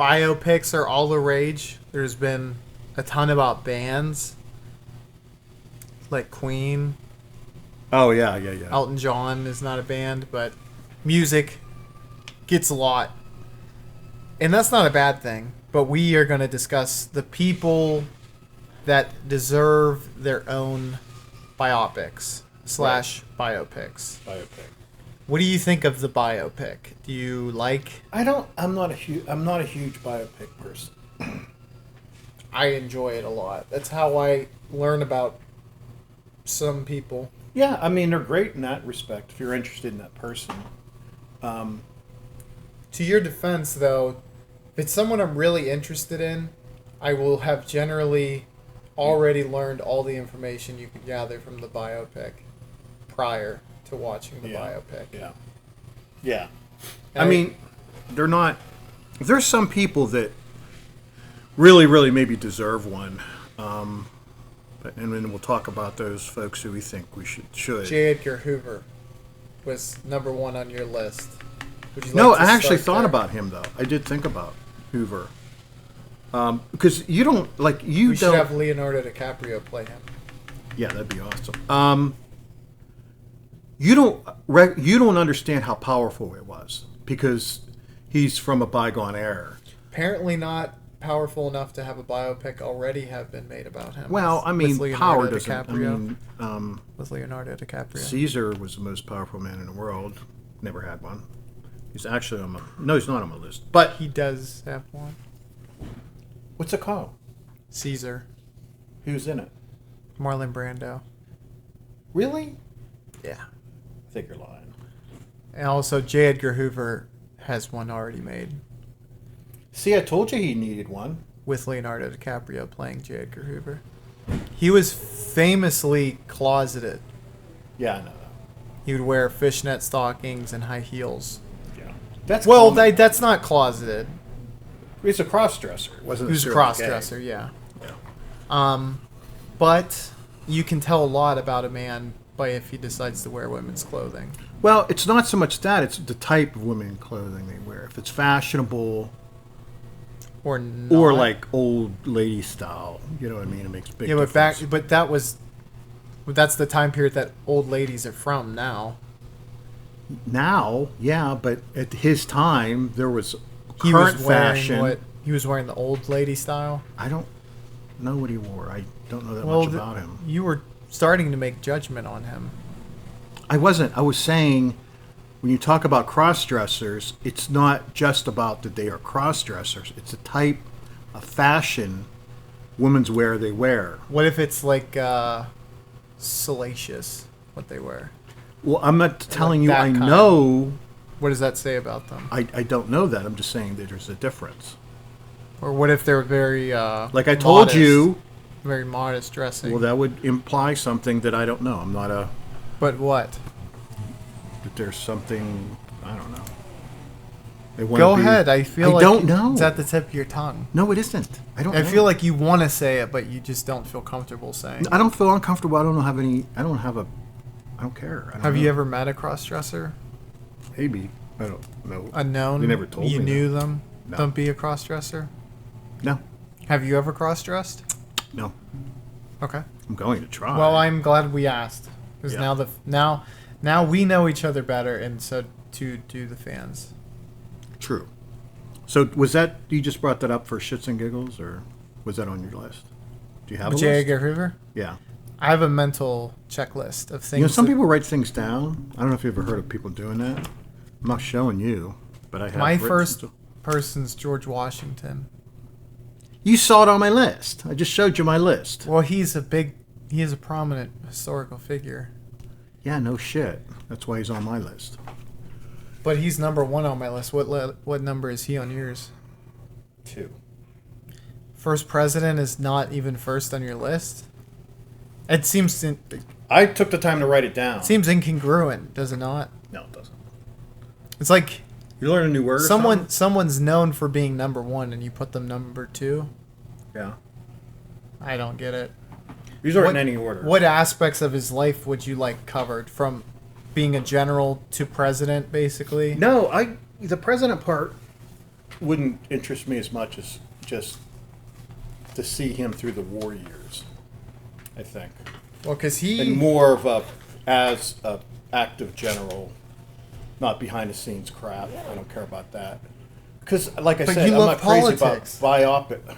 biopics are all the rage. There's been a ton about bands. Like Queen. Oh, yeah. Elton John is not a band, but music gets a lot. And that's not a bad thing. But we are going to discuss the people that deserve their own biopics / biopics. Biopic. What do you think of the biopic? Do you like? I'm not a huge biopic person. I enjoy it a lot. That's how I learn about some people. Yeah, I mean, they're great in that respect if you're interested in that person. To your defense, though, if it's someone I'm really interested in, I will have generally already learned all the information you could gather from the biopic prior to watching the biopic. Yeah. I mean, they're not... There's some people that really, really maybe deserve one. And then we'll talk about those folks who we think we should. J. Edgar Hoover was number 1 on your list. Would you like No, to I actually start thought there? about him, though. I did think about Hoover. Because you don't... We should have Leonardo DiCaprio play him. Yeah, that'd be awesome. You don't understand how powerful it was because he's from a bygone era. Apparently not powerful enough to have a biopic already have been made about him. Well, I mean, power doesn't... DiCaprio. I mean, With Leonardo DiCaprio. Caesar was the most powerful man in the world. Never had one. He's actually on my... No, he's not on my list. But He does have one. what's it called? Caesar. Who's in it? Marlon Brando. Really? Yeah. I think you're lying. And also, J. Edgar Hoover has one already made See, I told you he needed one. with Leonardo DiCaprio playing J. Edgar Hoover. He was famously closeted. Yeah, I know that. He would wear fishnet stockings and high heels. Yeah. That's Well, common. that's not closeted. He's a cross-dresser. Wasn't He was a necessarily cross-dresser, gay. yeah. Yeah. But you can tell a lot about a man by if he decides to wear women's clothing. Well, it's not so much that. It's the type of women clothing they wear. If it's fashionable Or not. or like old lady style, you know what I mean? It makes a big Yeah, difference. but that's the time period that old ladies are from now. Now, yeah, but at his time, there was He current was wearing fashion. he was wearing the old lady style. I don't know what he wore. I don't know that Well, much about him. You were starting to make judgment on him. I wasn't. I was saying, when you talk about cross-dressers, it's not just about that they are cross-dressers. It's a type of fashion women's wear they wear. What if it's like salacious, what they wear? Well, I'm not telling you that I kind. know. What does that say about them? I don't know that. I'm just saying that there's a difference. Or what if they're very Like I told modest, you, very modest dressing? well, that would imply something that I don't know. I'm not a... But what? That there's something... I don't know. They wanna Go be- ahead. I feel like don't know. it's at the tip of your tongue. No, it isn't. I don't I know. feel like you want to say it, but you just don't feel comfortable saying. I don't feel uncomfortable. I don't have any... I don't have a... I don't care. I don't Have know. you ever met a cross-dresser? Maybe. I don't know. Unknown? They never told you me knew that. them? No. Don't be a cross-dresser? No. Have you ever cross-dressed? No. Okay. I'm going to try. Well, I'm glad we asked. Because Yeah. now we know each other better, and so do the fans. True. So was that... You just brought that up for shits and giggles, or was that on your list? Do you have a J. list? Edgar Hoover? Yeah. I have a mental checklist of things. You know, some that- people write things down. I don't know if you've ever heard of people doing that. I'm not showing you, but I have. My written first stuff. person's George Washington. You saw it on my list. I just showed you my list. Well, he is a prominent historical figure. Yeah, no shit. That's why he's on my list. But he's number 1 on my list. What number is he on yours? 2. First president is not even first on your list? It seems I took the time to write it down. incongruent, does it not? No, it doesn't. It's like You learn a new word. or something? someone's known for being number 1 and you put them number 2. Yeah. I don't get it. These aren't in any order. What aspects of his life would you like covered, from being a general to president, basically? No, the president part. wouldn't interest me as much as just to see him through the war years, I think. Well, because And more of as a active general, not behind the scenes crap. I don't care about that. Because, like I But said, you I'm love not politics. crazy about biopic.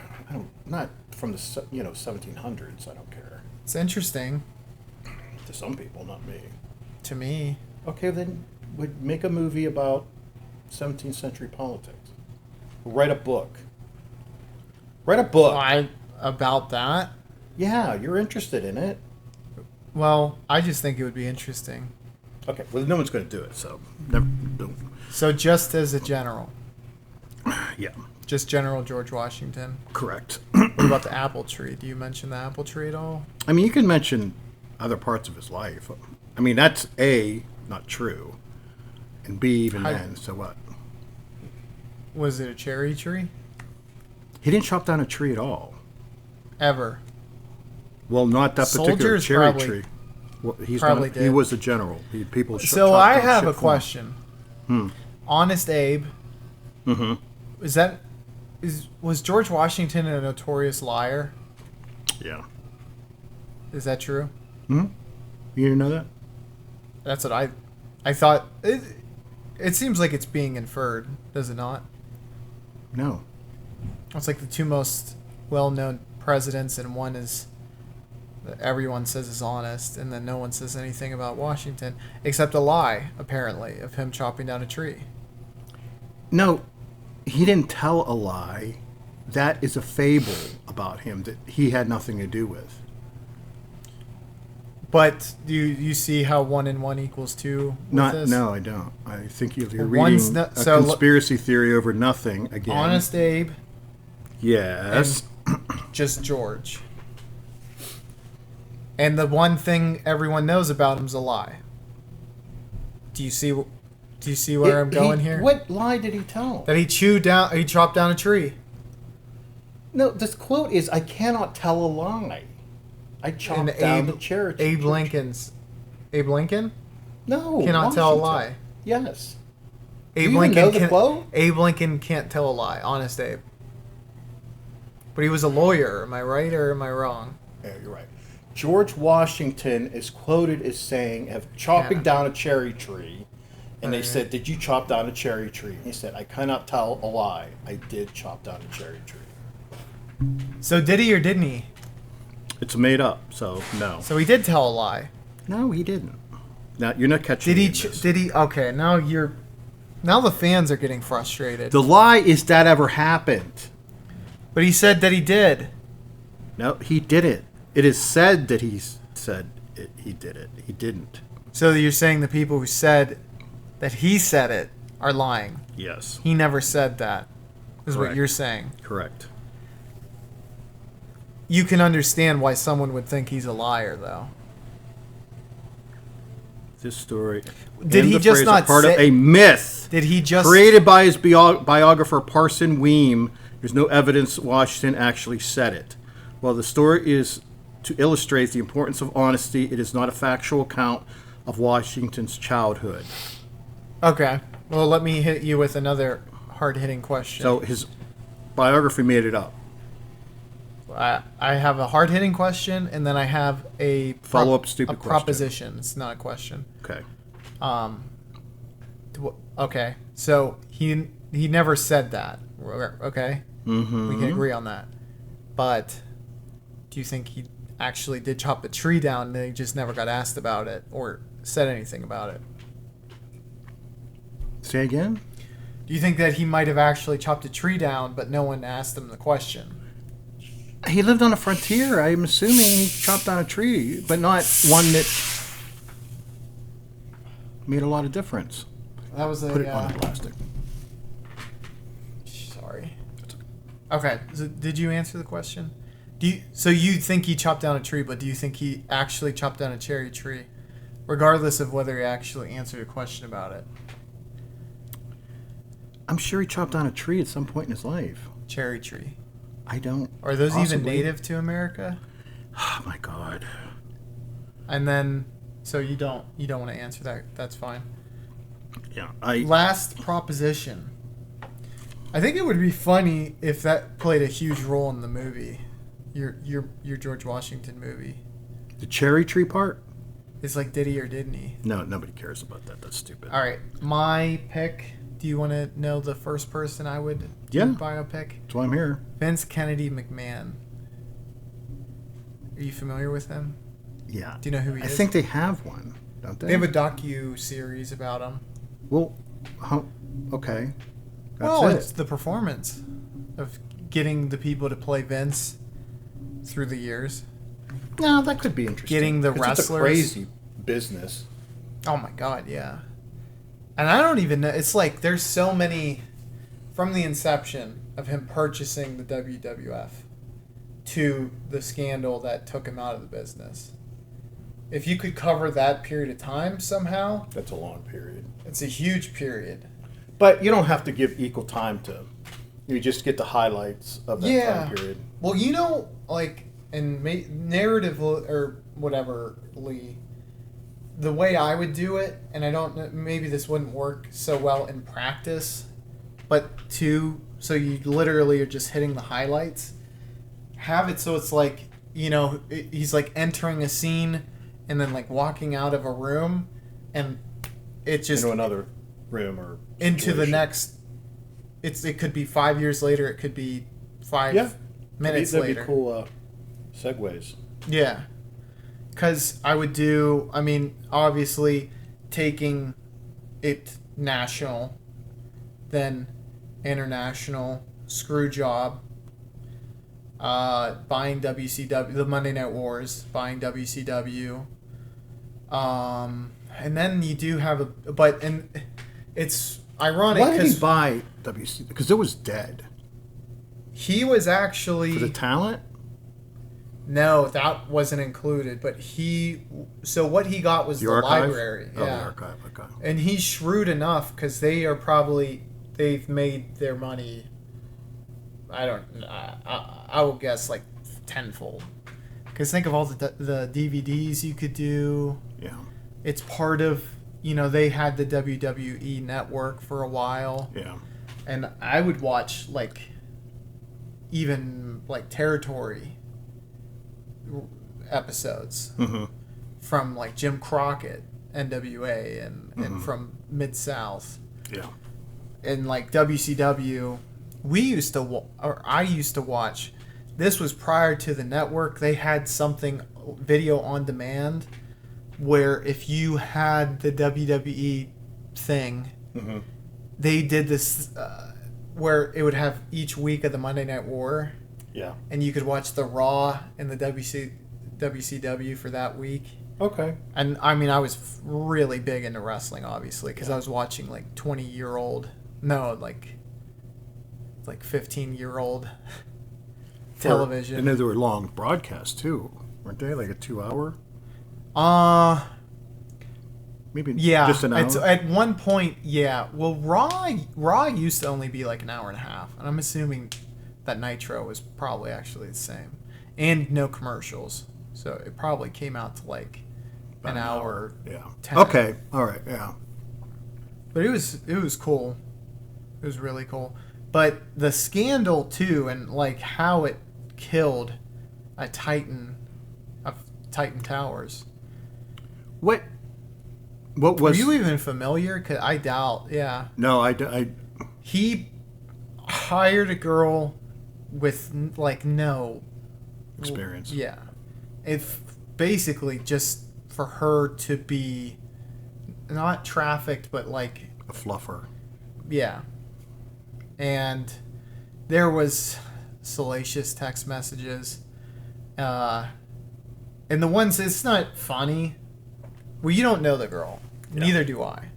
Not from the 1700s. I don't care. It's interesting To some people, not me. to me. Okay, then would make a movie about 17th century politics. Write a book. Write a book. About that. Yeah, you're interested in it. Well, I just think it would be interesting. Okay, well, no one's going to do it, so never do. So just as a general, Yeah, just General George Washington. correct. What about the apple tree? Do you mention the apple tree at all? I mean, you can mention other parts of his life. I mean, that's A, not true, and B, even then, so what? Was it a cherry tree? He didn't chop down a tree at all. Ever? Well, not that particular Soldiers cherry probably- tree. Well, he did. was a general. People So chopped I down have shit a for him. question. Honest Abe. Mm-hmm. Was George Washington a notorious liar? Yeah. Is that true? Hmm. You didn't know that? That's what I thought. It seems like it's being inferred, does it not? No. It's like the two most well-known presidents, and one is that everyone says is honest, and then no one says anything about Washington except a lie, apparently, of him chopping down a tree. No, he didn't tell a lie. That is a fable about him that he had nothing to do with. But do you see how 1 and 1 equals 2 with Not, this? no, I don't. I think you're One's reading not- a so conspiracy theory over nothing again. Honest Abe, Yes. just George. And the one thing everyone knows about him's a lie. Do you see where I'm going here? What lie did he tell? That he chopped down a tree. No, this quote is, "I cannot tell a lie. I chopped And down the cherry tree." Abe Lincoln No, cannot tell a Washington. lie. Yes. Abe you Lincoln know the quote? Abe Lincoln can't tell a lie. Honest Abe. But he was a lawyer. Am I right or am I wrong? Yeah, you're right. George Washington is quoted as saying, "Of chopping down a cherry tree," and they said, "Did you chop down a cherry tree?" And he said, "I cannot tell a lie. I did chop down a cherry tree." So did he or didn't he? It's made up, so no. So he did tell a lie. No, he didn't. Now you're not catching. Did he? me in this. Did he? Okay, now the fans are getting frustrated. The lie is that ever happened. But he said that he did. No, he didn't. It is said that he said he did it. He didn't. So you're saying the people who said that he said it are lying. Yes. He never said that. Is what Correct. you're saying. Correct. You can understand why someone would think he's a liar, though. This story. Did and he the just phrase not are part of say- a myth Did he just created by his biographer Parson Weems? There's no evidence Washington actually said it. While the story is to illustrate the importance of honesty, it is not a factual account of Washington's childhood. Okay. Well, let me hit you with another hard-hitting question. So his biography made it up. I have a hard-hitting question, and then I have a Follow-up stupid question. proposition. It's not a question. Okay. Okay. So he never said that. Okay. Mm-hmm. We can agree on that. But do you think he actually did chop the tree down and he just never got asked about it or said anything about it? Say again? Do you think that he might have actually chopped a tree down, but no one asked him the question? He lived on a frontier. I'm assuming he chopped down a tree, but not one that made a lot of difference. That was Put it on the plastic. Sorry. Okay. So did you answer the question? So you think he chopped down a tree, but do you think he actually chopped down a cherry tree, regardless of whether he actually answered a question about it? I'm sure he chopped down a tree at some point in his life. Cherry tree. I don't. Are those even possibly. native to America? Oh my God. And then, so you don't want to answer that. That's fine. Yeah. Last proposition. I think it would be funny if that played a huge role in the movie. Your George Washington movie. The cherry tree part? It's like did he or didn't he? No, nobody cares about that. That's stupid. All right, my pick. Do you want to know the first person I would do biopic? That's why I'm here. Vince Kennedy McMahon. Are you familiar with him? Yeah. Do you know who he is? I think they have one, don't they? They have a docu-series about him. Well, okay. It's the performance of getting the people to play Vince through the years. No, that could be interesting. Getting the 'Cause wrestlers. It's a crazy business. Oh my God, yeah. And I don't even know. It's like there's so many from the inception of him purchasing the WWF to the scandal that took him out of the business. If you could cover that period of time somehow, That's a long period. it's a huge period. But you don't have to give equal time to. You just get the highlights of that time period. Well, you know, like in narrative or whatever, Lee, the way I would do it, and I don't know, maybe this wouldn't work so well in practice, but so you literally are just hitting the highlights. Have it so it's like, you know, he's like entering a scene and then like walking out of a room and it just... Into another room or into the situation. next... It could be 5 years later, it could be 5 minutes that'd later. Be cool segues. Yeah. Because I would do, I mean, obviously taking it national, then international, screw job, buying WCW, the Monday Night Wars, buying WCW. And then you do have and it's ironic. Why did he buy WCW? Because it was dead. He was actually... For the talent? No, that wasn't included. But so what he got was the library. Oh, the archive. Okay. And he's shrewd enough because they've made their money. I will guess like tenfold. Because think of all the DVDs you could do. Yeah. It's part of, they had the WWE network for a while. Yeah. And I would watch even territory episodes from like Jim Crockett, NWA, and from Mid-South. Yeah. And like WCW, I used to watch. This was prior to the network. They had something video on demand where if you had the WWE thing, they did this where it would have each week of the Monday Night War. Yeah. And you could watch the Raw and the WCW for that week. Okay. And I mean, I was really big into wrestling, obviously, because I was watching like 20-year-old, no, like 15-year-old television. And there were long broadcasts too, weren't they? Like a 2-hour? Maybe just an hour. At one point, yeah. Well, Raw used to only be like an hour and a half, and I'm assuming that Nitro was probably actually the same, and no commercials, so it probably came out to like an hour. Yeah. 10. Okay. All right. Yeah. But it was cool. It was really cool. But the scandal too, and like how it killed a Titan Towers. What was? Were you even familiar? 'Cause I doubt. Yeah. No, I. He hired a girl with like no experience. Yeah. If basically just for her to be not trafficked, but like a fluffer. Yeah. And there was salacious text messages. And the ones, it's not funny. Well, you don't know the girl. Yeah. Neither do I.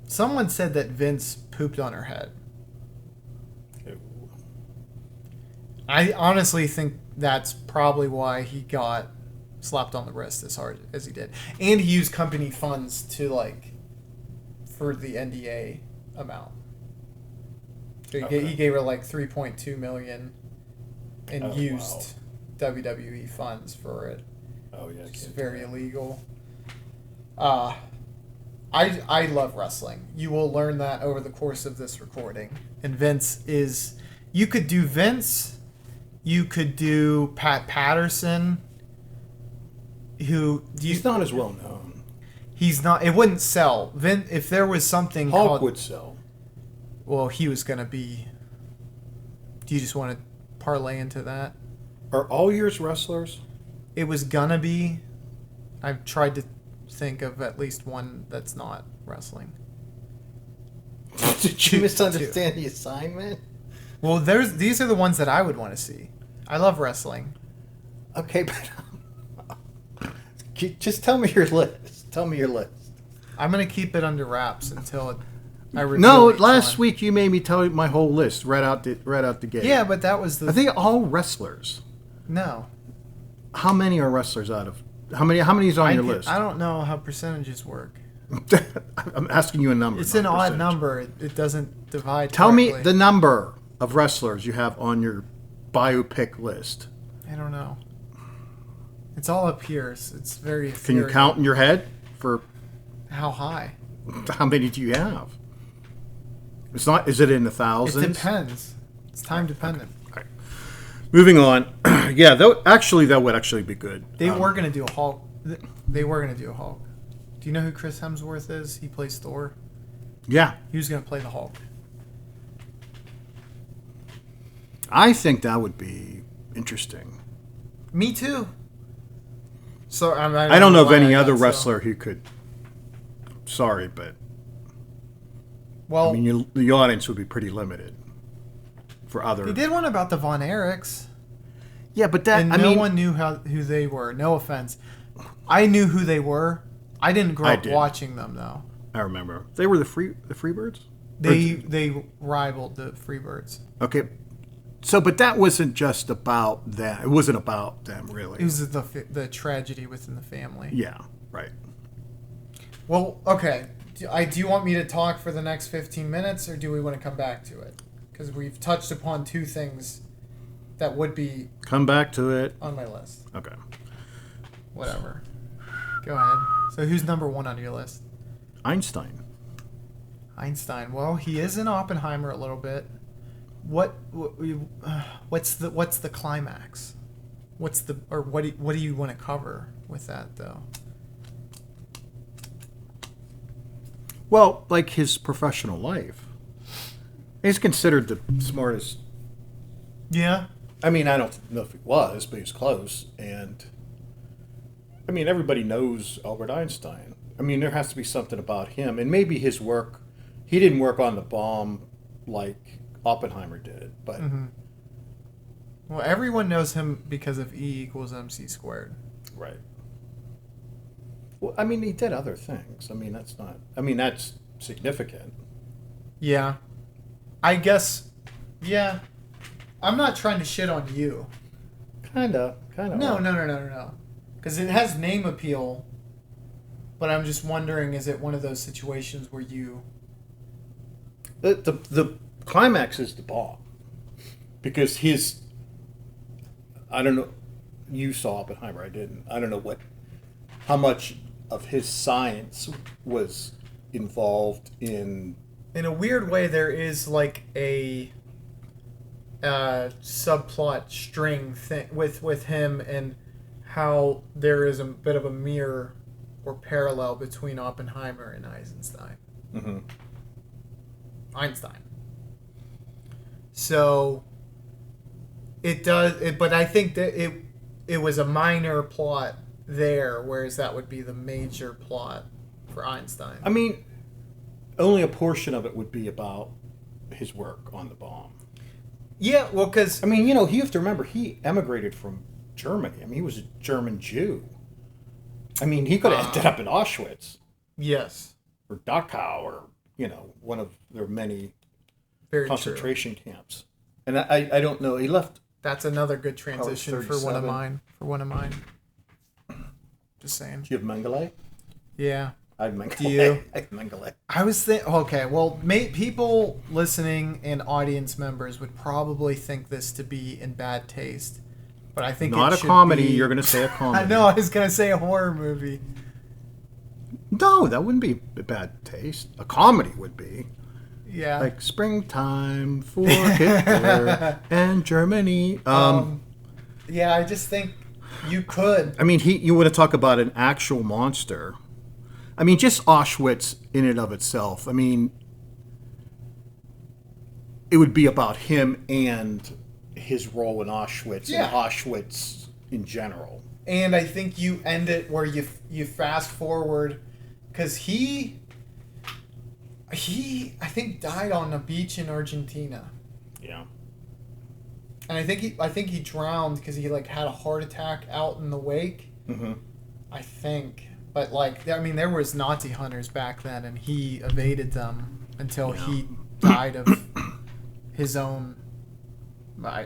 Someone said that Vince pooped on her head. Ew. I honestly think that's probably why he got slapped on the wrist as hard as he did. And he used company funds for the NDA amount. So he gave her like $3.2 million and used WWE funds for it. Oh yeah, it's very illegal. I love wrestling. You will learn that over the course of this recording. And Vince is... You could do Vince. You could do Pat Patterson. He's not as well known. He's not... It wouldn't sell. If there was something Hulk called... would sell. Well, he was going to be... Do you just want to parlay into that? Are all yours wrestlers? It was gonna be. I've tried to think of at least one that's not wrestling. Did you misunderstand the assignment? Well, these are the ones that I would want to see. I love wrestling. Okay, but just tell me your list. Tell me your list. I'm gonna keep it under wraps until I reveal No, each last one. week you made me tell you my whole list right out the gate. Yeah, but that was the. Are they all wrestlers? No. How many are wrestlers out of how many is on your list? I don't know how percentages work. I'm asking you a number. It's an odd percentage. number. It doesn't divide. Tell me correctly. the number of wrestlers you have on your biopic list. I don't know. It's all up here. So it's very. Can you ethereal. count in your head for How high? how many do you have? It's not. Is it in the thousands? It depends. It's time dependent. Moving on. Yeah, that would actually be good. They were gonna do a Hulk. They were gonna do a Hulk. Do you know who Chris Hemsworth is? He plays Thor. Yeah, He was gonna play the Hulk. I think that would be interesting. Me too. So I don't know of why any I other thought so. wrestler who could. Sorry, but Well, I mean, the audience would be pretty limited for other. they did one about the Von Erichs, Yeah, but that and no one knew who they were. No offense, I knew who they were. I didn't grow I up did. watching them though. I remember they were the Freebirds. They rivaled the Freebirds. Okay, so but that wasn't just about that. It wasn't about them really. It was the tragedy within the family. Yeah, right. Well, okay. Do you want me to talk for the next 15 minutes, or do we want to come back to it? Because we've touched upon two things that would be Come back to it. on my list. Okay. Whatever. Go ahead. So who's number one on your list? Einstein. Einstein. Well, he is in Oppenheimer a little bit. What's the climax? What do you want to cover with that though? Well, like his professional life. He's considered the smartest. Yeah. I mean, I don't know if he was, but he was close. And I mean, everybody knows Albert Einstein. I mean, there has to be something about him, and maybe his work. He didn't work on the bomb like Oppenheimer did, but Well, everyone knows him because of E=mc². right. Well, I mean, he did other things. I mean, that's not. I mean, that's significant. Yeah. I guess. Yeah. I'm not trying to shit on you. Kinda. No. Because it has name appeal. But I'm just wondering, is it one of those situations where you... The climax is the bomb, because his. I don't know. You saw Oppenheimer. I didn't. I don't know how much of his science was involved in. In a weird way, there is like a subplot string thing with him, and how there is a bit of a mirror or parallel between Oppenheimer and Eisenstein. Mm-hmm. Einstein. So it does, but I think that it was a minor plot there, whereas that would be the major plot for Einstein. I mean, only a portion of it would be about his work on the bomb. Yeah, well, because I mean, you have to remember he emigrated from Germany. I mean, he was a German Jew. I mean, he could have ended up in Auschwitz yes, or Dachau or one of their many very concentration camps. And I don't know. He left. That's another good transition for one of 37. mine. Just saying. Do you have Mengele? Yeah. I have Mengele. Do you? I have Mengele. I was okay. Well, people listening and audience members would probably think this to be in bad taste, but I think Not it a should comedy. be- You're going to say a comedy. I know. I was gonna say a horror movie. No, that wouldn't be a bad taste. A comedy would be. Yeah. Like Springtime for Hitler and Germany. Yeah, I just think you could. I mean, you want to talk about an actual monster. I mean, just Auschwitz in and of itself. I mean, it would be about him and his role in Auschwitz Yeah. and Auschwitz in general. And I think you end it where you fast forward, because he I think died on a beach in Argentina, Yeah. and I think he drowned because he like had a heart attack out in the wake. Mm-hmm. I think, but like I mean, there was Nazi hunters back then, and he evaded them until he died of his own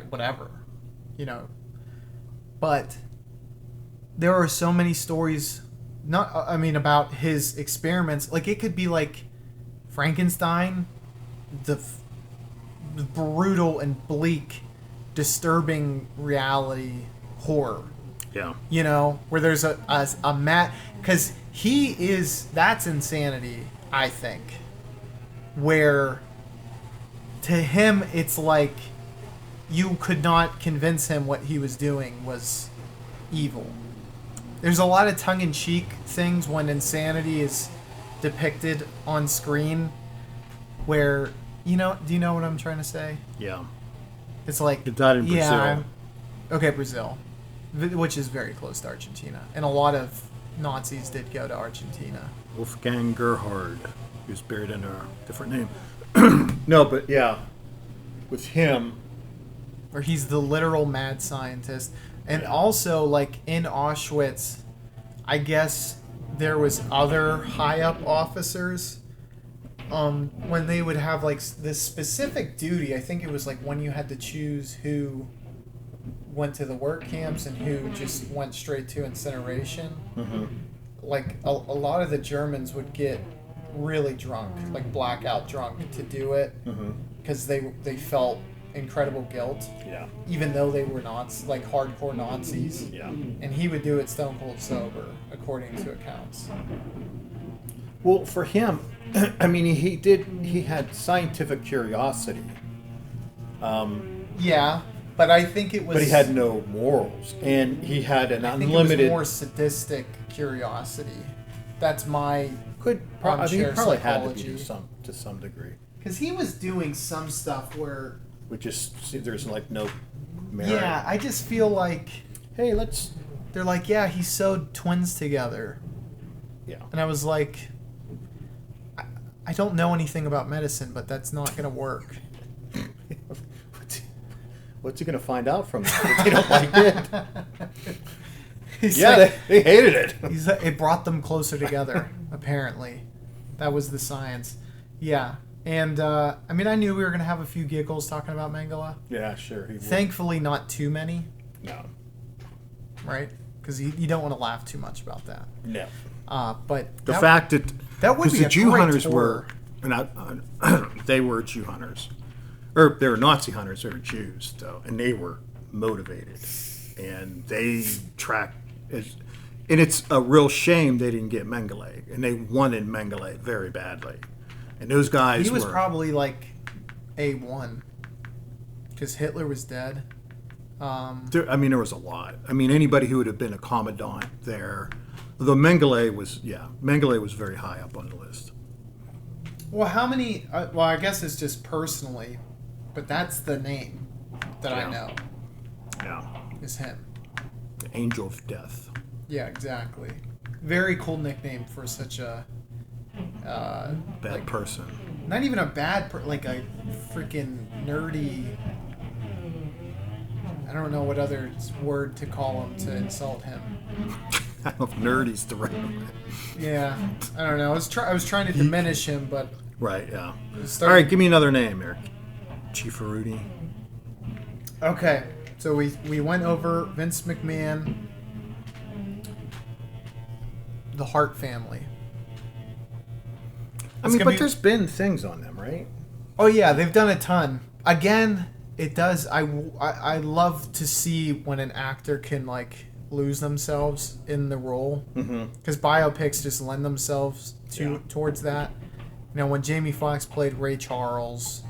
whatever, But there are so many stories, about his experiments. Like it could be like Frankenstein, the brutal and bleak, disturbing reality horror. Yeah. Where there's a mat, because that's insanity, I think. Where to him it's like you could not convince him what he was doing was evil. There's a lot of tongue-in-cheek things when insanity is depicted on screen where, do you know what I'm trying to say? Yeah. It's like... It died in Brazil. Okay, Brazil. Which is very close to Argentina. And a lot of Nazis did go to Argentina. Wolfgang Gerhard. He was buried under a different name. No, but yeah. With him... Where he's the literal mad scientist. And also, like, in Auschwitz, I guess there was other high-up officers. When they would have, like, this specific duty, I think it was, like, when you had to choose who went to the work camps and who just went straight to incineration. Mm-hmm. Like, a lot of the Germans would get really drunk, like, blackout drunk to do it. Because they felt incredible guilt. Yeah. Even though they were like hardcore Nazis. Yeah. And he would do it stone cold sober, according to accounts. Well, for him, I mean, he had scientific curiosity. Yeah, but I think it was... But he had no morals, and he had an I think unlimited... it was more sadistic curiosity. That's my I mean, he armchair probably had to be psychology. to some degree. Because he was doing some stuff where... Which is, there's like no merit. Yeah, I just feel like... Hey, let's... They're like, yeah, he sewed twins together. Yeah. And I was like... I don't know anything about medicine, but that's not going to work. What's he going to find out from that if they don't like it? He's Yeah, like- they hated it. It brought them closer together, apparently. That was the science. Yeah. And, I mean, I knew we were going to have a few giggles talking about Mengele. Yeah, sure. He would. Thankfully, not too many, No. right? Because you don't want to laugh too much about that. No. But The fact that... that would because be the a Jew great hunters tour. were... they were Jew hunters. Or they were Nazi hunters. They were Jews, though. And they were motivated. And they tracked... And it's a real shame they didn't get Mengele. And they wanted Mengele very badly. And those guys He was were... probably like A1. Because Hitler was dead. There was a lot. I mean, anybody who would have been a commandant there... Though Mengele was very high up on the list. Well, how many... well, I guess it's just personally. But that's the name that I know. Yeah. Is him. The Angel of Death. Yeah, exactly. Very cool nickname for such a... Bad person. Not even a bad... like a freaking nerdy... I don't know what other word to call him to insult him. I don't know if nerdy's the right word. Yeah, I don't know. I was trying to diminish him, but... Right, yeah. Start- All right, give me another name, Eric. Chifaruti. Okay, so we went over Vince McMahon, the Hart family. I mean, but there's been things on them, right? Oh yeah, they've done a ton. Again, it does. I love to see when an actor can like lose themselves in the role. Mm-hmm. Because biopics just lend themselves towards that. You know, when Jamie Foxx played Ray Charles,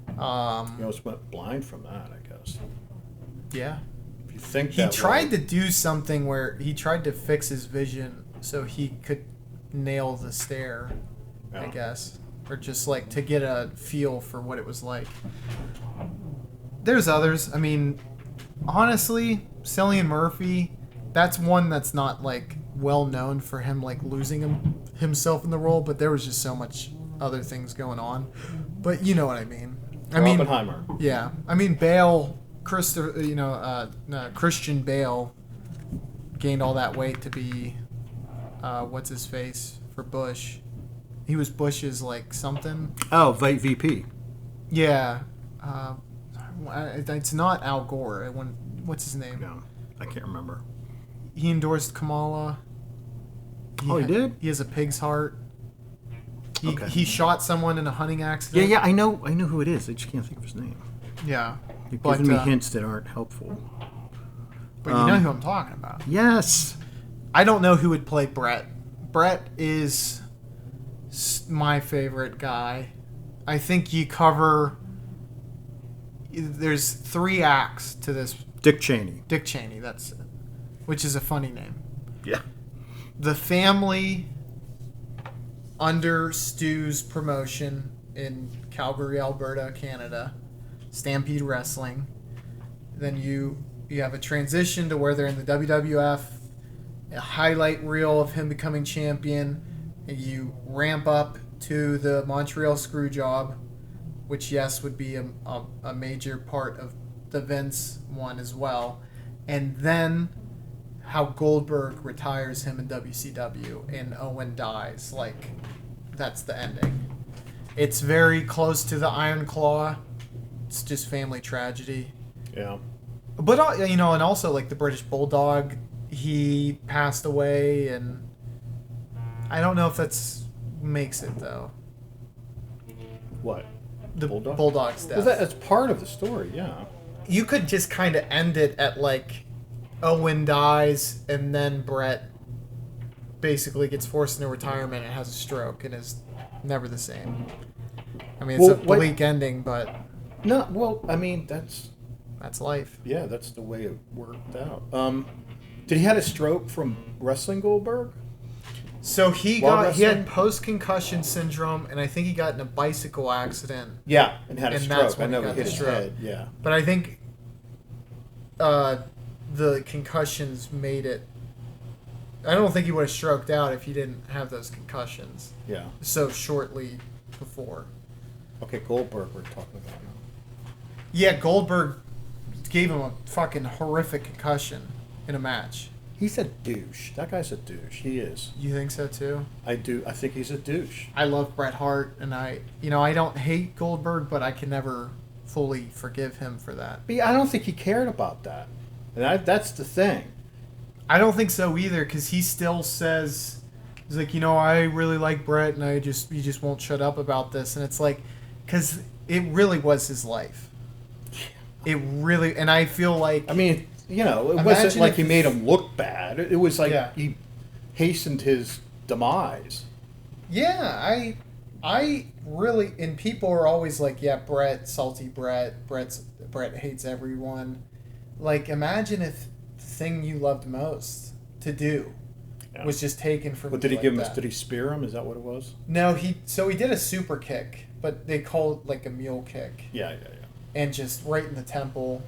You almost went blind from that, I guess. yeah. If you think He that tried way, to do something where he tried to fix his vision so he could nail the stare, I Yeah. guess. Or just like to get a feel for what it was like. There's others. I mean, honestly, Cillian Murphy, that's one that's not like well known for him like losing himself in the role, but there was just so much other things going on. But you know what I mean. I mean, Oppenheimer. yeah. I mean, Bale, Christian Bale gained all that weight to be, what's his face for Bush. He was Bush's like something. Oh, VP. Yeah. It's not Al Gore. What's his name? No, I can't remember. He endorsed Kamala. He did? He has a pig's heart. Okay. He shot someone in a hunting Yeah, accident. yeah, I know who it is. I just can't think of his name. Yeah. You're But, giving me hints that aren't helpful. But you know who I'm talking about. Yes. I don't know who would play Bret. Bret is my favorite guy. I think you cover... There's 3 acts to this. Dick Cheney. Dick Cheney, that's it. Which is a funny name. Yeah. The family under Stu's promotion in Calgary, Alberta, Canada. Stampede Wrestling. Then you have a transition to where they're in the WWF. A highlight reel of him becoming champion. And you ramp up to the Montreal Screwjob, which, yes, would be a major part of the Vince one as well. And then how Goldberg retires him in WCW and Owen dies. Like, that's the ending. It's very close to the Iron Claw. It's just family tragedy. Yeah. But, you know, and also, like, the British Bulldog, he passed away, and I don't know if that's makes it, though. What? The Bulldog? Bulldog's death. Well, that's part of the story, yeah. You could just kind of end it at, like, Owen dies, and then Bret basically gets forced into retirement and has a stroke and is never the same. I mean, it's Well, a bleak ending, but No, well, I mean, that's life. yeah, that's the way it worked out. Did he had a stroke from wrestling Goldberg? So he While had wrestling? post-concussion syndrome, and I think he got in a bicycle accident. Yeah, and had a And stroke. that's I when he know got he hit the his stroke. head. Yeah. But I think the concussions made it... I don't think he would have stroked out if he didn't have those concussions Yeah. so shortly before. Okay, Goldberg we're talking about now. Yeah, Goldberg gave him a fucking horrific concussion in a match. He's a douche. That guy's a douche. He is. You think so too? I do. I think he's a douche. I love Bret Hart, and I don't hate Goldberg, but I can never fully forgive him for that. But I don't think he cared about that. And that's the thing. I don't think so either, because he still says, he's like, I really like Bret, and he just won't shut up about this. And it's like, because it really was his life. It really, and I feel like... I mean, it wasn't Imagine like if- he made him look bad. It was like Yeah. he hastened his demise. Yeah, I really, and people are always like, yeah, Bret, salty Bret, Bret hates everyone. Like, imagine if the thing you loved most to do Yeah. was just taken from But you did he like give him? that. Did he spear him? Is that what it was? No, he did a super kick, but they call it like a mule kick, Yeah. and just right in the temple,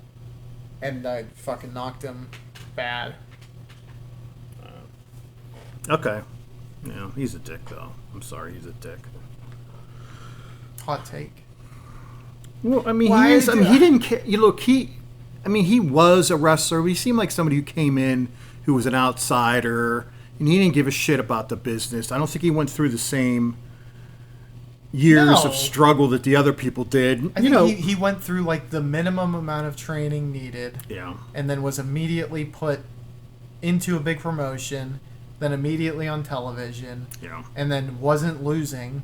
and I fucking knocked him bad. Okay. Yeah, he's a dick though. I'm sorry, he's a dick. Hot take. Well, I mean, Why he is. I do mean, I- he didn't care. He was a wrestler, but he seemed like somebody who came in who was an outsider, and he didn't give a shit about the business. I don't think he went through the same years No. of struggle that the other people did. I think he went through like the minimum amount of training needed. Yeah. And then was immediately put into a big promotion, then immediately on television, Yeah. and then wasn't losing.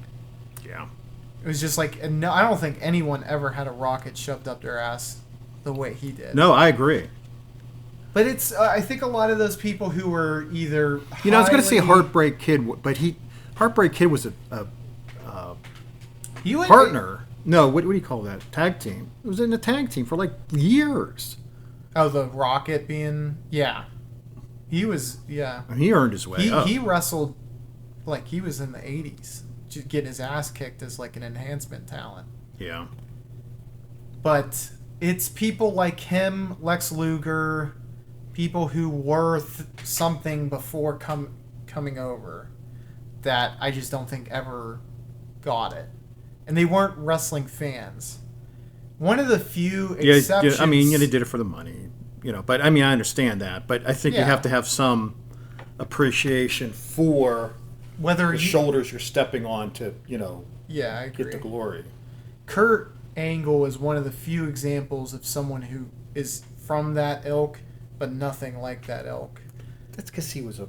Yeah. It was just like, no, I don't think anyone ever had a rocket shoved up their ass the way he did. No, I agree. But it's I think a lot of those people who were either I was going to say highly- Heartbreak Kid, but Heartbreak Kid was a he went- partner. No, what do you call that? Tag team. It was in a tag team for like years. Oh, the Rocket being he was And he earned his way up. he wrestled like he was in the 80s, just getting his ass kicked as like an enhancement talent. Yeah. But it's people like him, Lex Luger, people who were something before coming over that I just don't think ever got it. And they weren't wrestling fans. One of the few exceptions... Yeah, I mean, they did it for the money, But, I mean, I understand that. But I think you have to have some appreciation for whether the shoulders you're stepping on to, Yeah, I agree. get the glory. Kurt Angle is one of the few examples of someone who is from that ilk, but nothing like that ilk. That's because he was a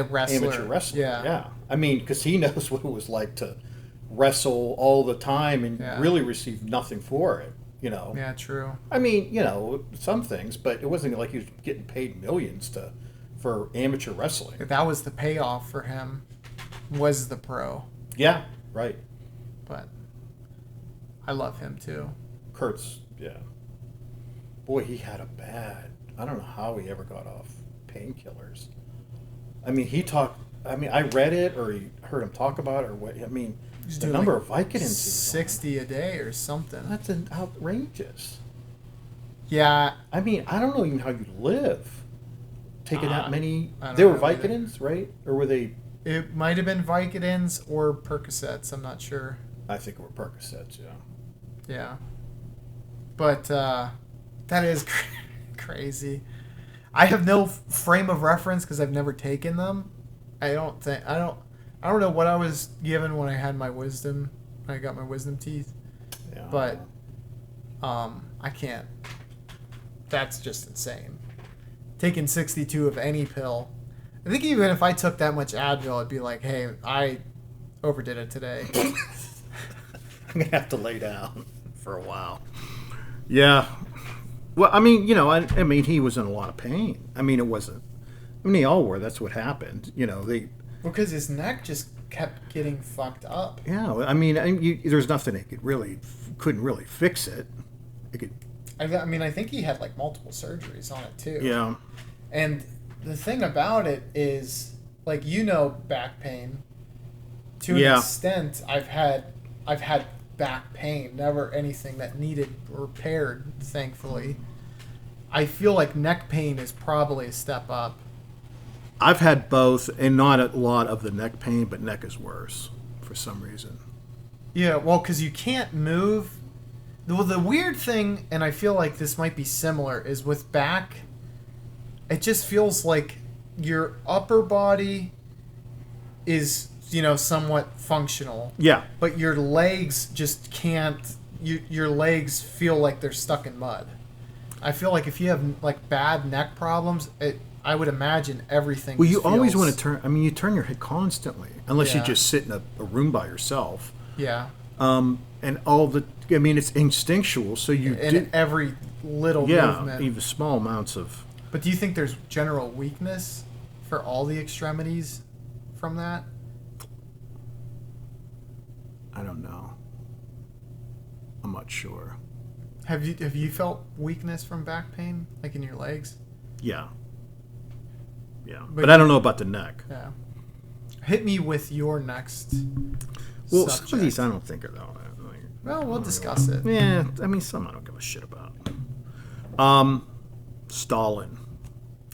wrestler. amateur wrestler. Yeah. I mean, because he knows what it was like to wrestle all the time and really receive nothing for it. Yeah, true. I mean, some things, but it wasn't like he was getting paid millions for amateur wrestling. That was the payoff for him, was the pro. Yeah, right. But I love him too. Kurt's, boy, he had a bad. I don't know how he ever got off painkillers. I mean, I read it or he heard him talk about it or what. I mean, the number of Vicodins. 60 a day or something. That's outrageous. Yeah. I mean, I don't know even how you live taking that many. I don't They were know either. Vicodins, right? Or were they? It might have been Vicodins or Percocets. I'm not sure. I think it were Percocets, yeah. Yeah. But that is crazy. I have no frame of reference because I've never taken them. I don't know what I was given when I had my wisdom. When I got my wisdom teeth. Yeah. But I can't. That's just insane. Taking 62 of any pill. I think even if I took that much Advil, I'd be like, hey, I overdid it today. I'm going to have to lay down for a while. Yeah. Well, I mean, I mean, he was in a lot of pain. I mean, it wasn't. I mean, they all were. That's what happened. Because his neck just kept getting fucked up. Yeah. I mean, there's nothing they couldn't really fix it. I mean, I think he had like multiple surgeries on it too. Yeah. And the thing about it is, like, back pain. To an extent, I've had back pain, never anything that needed repaired, thankfully. I feel like neck pain is probably a step up. I've had both, and not a lot of the neck pain, but neck is worse for some reason. Yeah, well, because you can't move. Well, the weird thing, and I feel like this might be similar, is with back, it just feels like your upper body is, somewhat functional. Yeah. But your legs just can't. Your legs feel like they're stuck in mud. I feel like if you have like bad neck problems, I would imagine everything. Well, you always feels- want to turn. I mean, you turn your head constantly, unless you Yeah. just sit in a room by yourself. Yeah. And all the. I mean, it's instinctual, so you And do. every little Yeah, movement. even small amounts of. But do you think there's general weakness for all the extremities from that? I don't know. I'm not sure. Have you felt weakness from back pain, like in your legs? Yeah. Yeah, But but I don't know about the neck. Yeah. Hit me with your next. Well, subject. some of these I don't think are that. Well, we'll discuss it. Yeah, I mean, some I don't give a shit about. Stalin.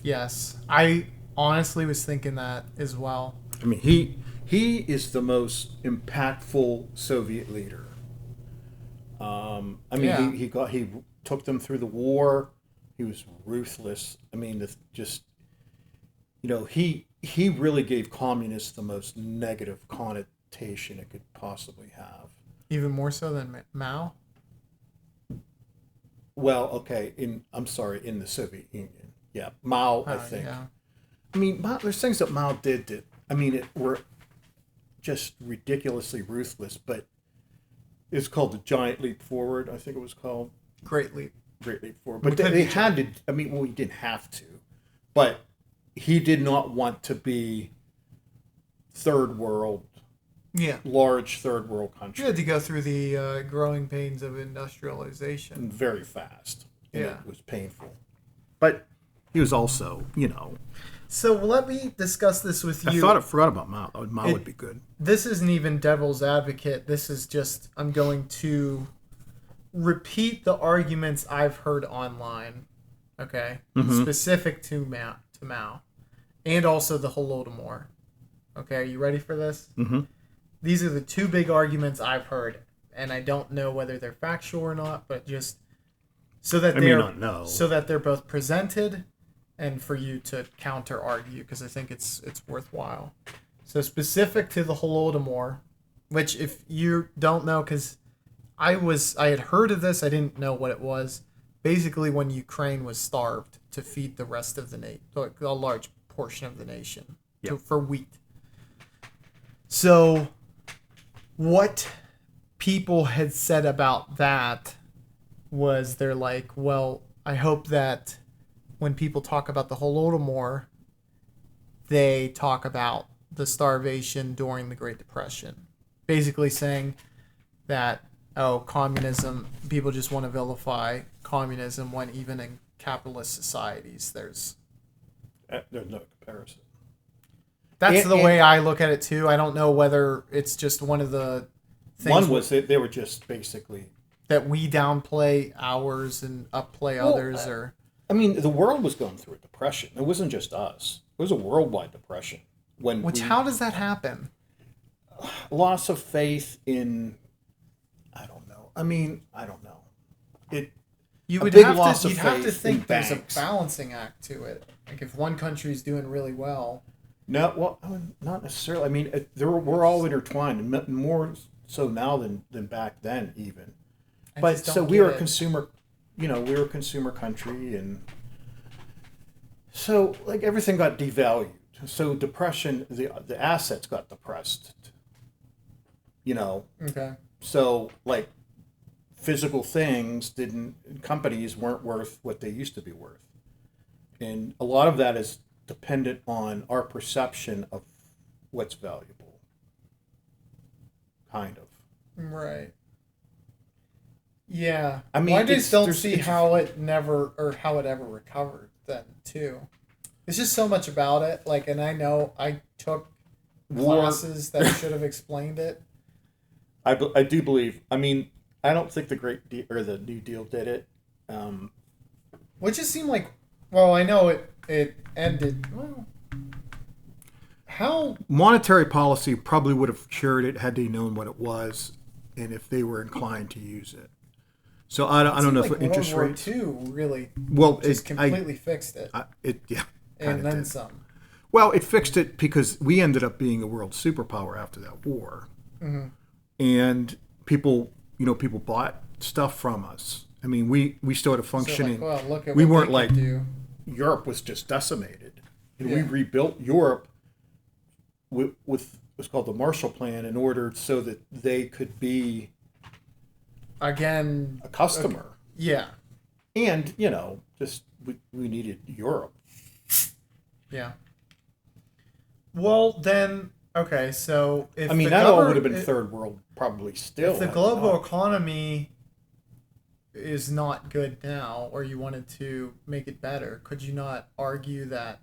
Yes, I honestly was thinking that as well. I mean, he is the most impactful Soviet leader. I mean, Yeah. he took them through the war. He was ruthless. I mean, he really gave communists the most negative connotation it could possibly have. Even more so than Mao. Well, okay, in the Soviet Union. Yeah, Mao, I think. Yeah. I mean, there's things that Mao did that, I mean, it were just ridiculously ruthless, but it's called the Giant Leap Forward, I think it was called. Great leap. Great Leap Forward. But they had to. I mean, well, he didn't have to, but he did not want to be third world. Yeah. Large third world country. You had to go through the growing pains of industrialization. Very fast. And Yeah. it was painful. But he was also, So let me discuss this with you. I forgot about Mao. Mao would be good. This isn't even devil's advocate. This is just, I'm going to repeat the arguments I've heard online. Okay? Specific to Mao. And also the Holodomor. Okay, are you ready for this? Mm-hmm. These are the two big arguments I've heard, and I don't know whether they're factual or not, but just so that they're both presented, and for you to counter argue, because I think it's worthwhile. So specific to the Holodomor, which if you don't know, because I had heard of this, I didn't know what it was. Basically, when Ukraine was starved to feed the rest of the nation, a large portion of the nation, for wheat. So, what people had said about that was they're like, well, I hope that when people talk about the Holodomor, they talk about the starvation during the Great Depression. Basically saying that, communism, people just want to vilify communism when even in capitalist societies there's no comparison. That's the way I look at it too. I don't know whether it's just one of the things. One was that they were just basically that we downplay ours and upplay others, or I mean, the world was going through a depression. It wasn't just us. It was a worldwide depression. How does that happen? Loss of faith in, I don't know. I mean, I don't know. You'd have to think there's a balancing act to it. Like if one country's doing really well. No, well, not necessarily. I mean, we're all intertwined, more so now than back then, even. But so we were a consumer, we were a consumer country, and so like everything got devalued. So depression, the assets got depressed. Okay. So like physical things companies weren't worth what they used to be worth, and a lot of that is dependent on our perception of what's valuable. Kind of. Right. Yeah. I mean, I just don't see how it ever recovered then too. There's just so much about it. Like, and I know I took classes that should have explained it. I do believe. I mean, I don't think the New Deal did it. Which just seemed like, well, I know it ended. Well, how monetary policy probably would have cured it had they known what it was, and if they were inclined to use it. So I don't know if interest rates. World War II really just completely fixed it. And then some. Well, it fixed it because we ended up being a world superpower after that war, and people bought stuff from us. I mean, we started functioning. So look at what we weren't they could do. Europe was just decimated, and we rebuilt Europe with what's called the Marshall Plan in order so that they could be again a customer. Yeah, and just we needed Europe. Yeah. Well, then, okay, so if that all would have been third world probably still. If the global economy is not good now, or you wanted to make it better, could you not argue that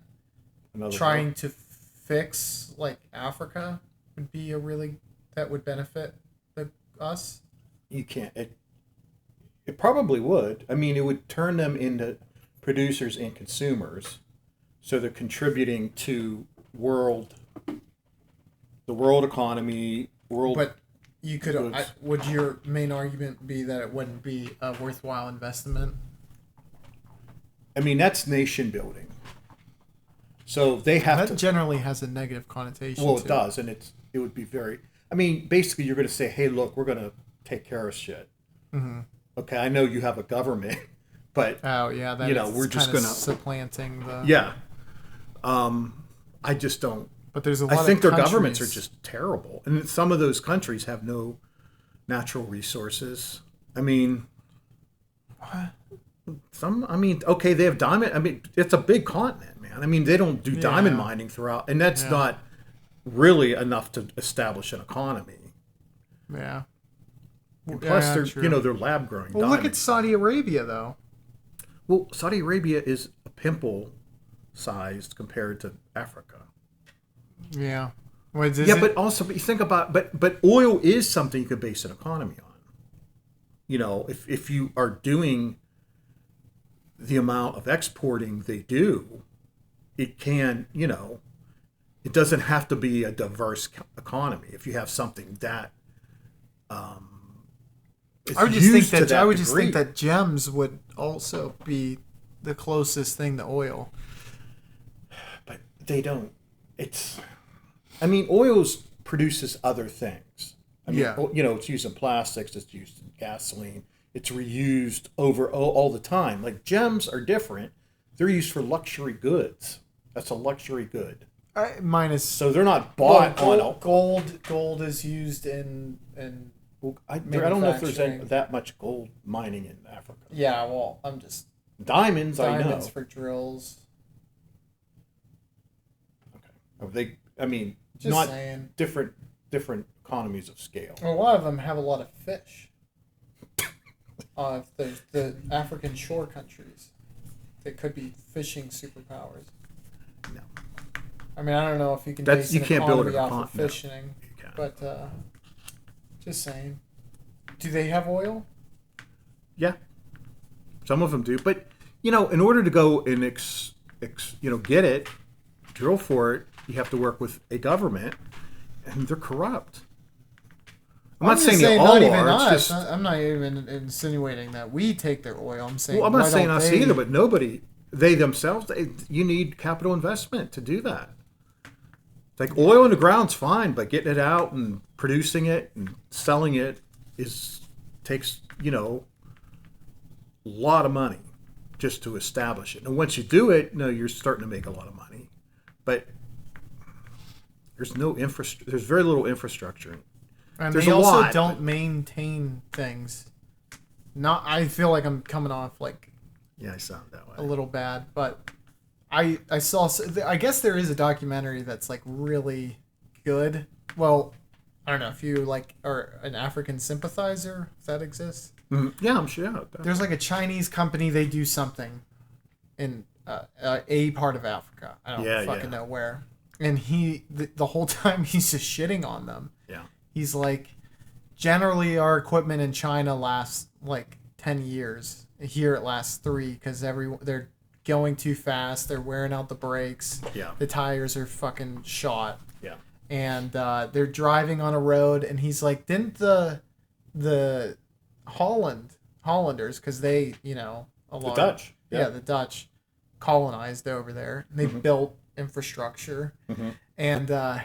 trying to fix like Africa would be that would benefit us? You can't. It probably would. I mean, it would turn them into producers and consumers. So they're contributing to the world economy, But you could. Would your main argument be that it wouldn't be a worthwhile investment? I mean, that's nation building. So they have that generally has a negative connotation. Well, it does, and it would be very. I mean, basically, you're going to say, "Hey, look, we're going to take care of shit." Mm-hmm. Okay, I know you have a government, but we're just going to supplanting the. Yeah. I just don't. But there's a lot. I think their governments are just terrible, and some of those countries have no natural resources. I mean, Some, I mean, okay, they have diamond. I mean, it's a big continent, man. I mean, they don't do diamond mining throughout, and that's not really enough to establish an economy. Yeah. And plus, they're true. they're lab growing. Well, diamonds. look at Saudi Arabia, though. Well, Saudi Arabia is a pimple sized compared to Africa. Yeah. But also, but you think about, but oil is something you could base an economy on. You know, if you are doing the amount of exporting they do, it can, it doesn't have to be a diverse economy if you have something that. I would just think that gems would also be the closest thing to oil. But they don't. Oil produces other things. It's used in plastics. It's used in gasoline. It's reused all the time. Like gems are different. They're used for luxury goods. That's a luxury good. So they're not bought on gold is used in I don't know if there's that much gold mining in Africa. Yeah, well, I'm just diamonds I know for drills. Okay, just not saying. different economies of scale. Well, a lot of them have a lot of fish. The African shore countries, they could be fishing superpowers. No. I don't know if you can. You can't build an off economy of fishing, but just saying. Do they have oil? Yeah, some of them do. But in order to go and get it, drill for it, you have to work with a government, and they're corrupt. I'm not saying they all are. I'm not even insinuating that we take their oil. I'm saying. Well, I'm not saying us either, but they themselves, you need capital investment to do that. Like oil in the ground's fine, but getting it out and producing it and selling it takes a lot of money just to establish it. And once you do it, you're starting to make a lot of money, but there's very little infrastructure. And there's they also lot, don't maintain things. I feel like I'm coming off like I sound that way a little bad, but I guess there is a documentary that's like really good. Well, I don't know if you are an African sympathizer, if that exists. Mm-hmm. Yeah, I'm sure. There's like a Chinese company, they do something in a part of Africa. I don't fucking know where. And the whole time he's just shitting on them. Yeah. He's like, generally our equipment in China lasts like 10 years. Here it lasts 3 because they're going too fast. They're wearing out the brakes. Yeah. The tires are fucking shot. Yeah. And they're driving on a road, and he's like, didn't the Hollanders, because they, the Dutch. Yeah, the Dutch colonized over there. They built infrastructure. Mm-hmm. And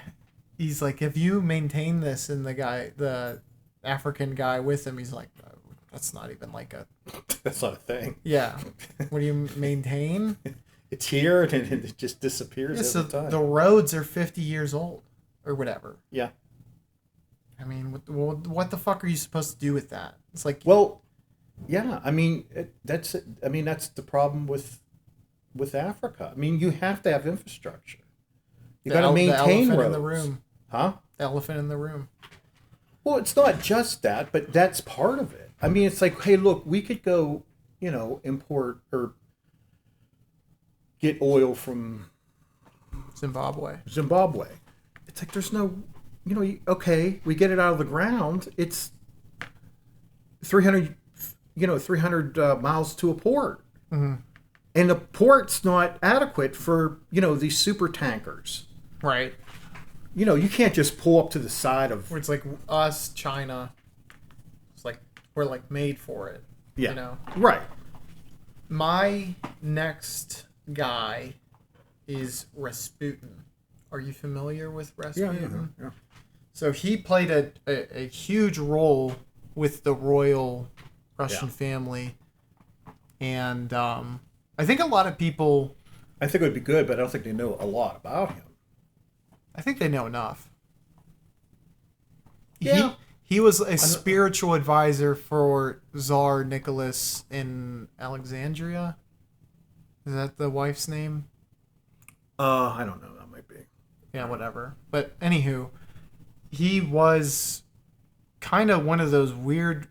he's like, have you maintained this? And the African guy with him, he's like, that's not even like that's not a thing. Yeah. What do you maintain? It's here and it just disappears every time. The roads are 50 years old or whatever. Yeah. What the fuck are you supposed to do with that? It's like, well, yeah. That's the problem with Africa. You have to have infrastructure. You got to maintain roads. In the room. Huh? Elephant in the room. Well, it's not just that, but that's part of it. It's like, hey, look, we could go, import or get oil from Zimbabwe. It's like there's no, okay, we get it out of the ground. It's 300 miles to a port. Mm-hmm. And the port's not adequate for, these super tankers. Right. You can't just pull up to the side of... It's like us, China. It's like, we're like made for it. Yeah. Right. My next guy is Rasputin. Are you familiar with Rasputin? Yeah. So he played a huge role with the royal Russian family. And I think a lot of people... I think it would be good, but I don't think they know a lot about him. I think they know enough. Yeah. He was a spiritual advisor for Tsar Nicholas in Alexandria. Is that the wife's name? I don't know. That might be. Yeah, whatever. But anywho, he was kind of one of those weird.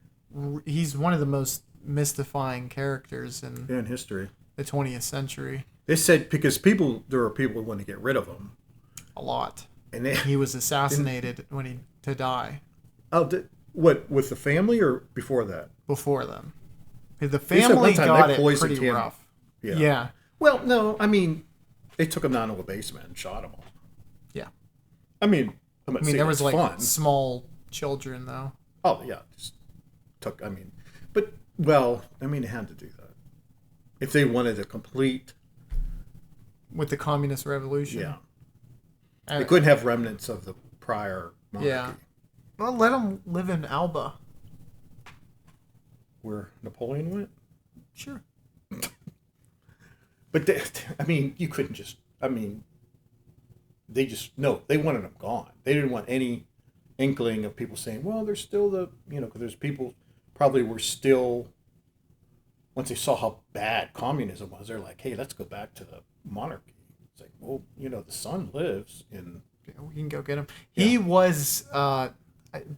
He's one of the most mystifying characters in history. The 20th century. They said because there were people who wanted to get rid of him. A lot. And he was assassinated to die. Oh, what, with the family or before that? Before them. The family got it pretty rough. Yeah. Well, no, I mean, they took him down to a basement and shot him all. Yeah. I mean, there was like fun. Small children though. Oh yeah, they had to do that if they wanted a complete. With the communist revolution. Yeah. They couldn't have remnants of the prior monarchy. Yeah. Well, let them live in Alba. Where Napoleon went? Sure. But, you couldn't just... they wanted them gone. They didn't want any inkling of people saying, well, there's still because there's people probably were still... Once they saw how bad communism was, they're like, hey, let's go back to the monarchy. It's like, well, the son lives in... We can go get him. Yeah. He was...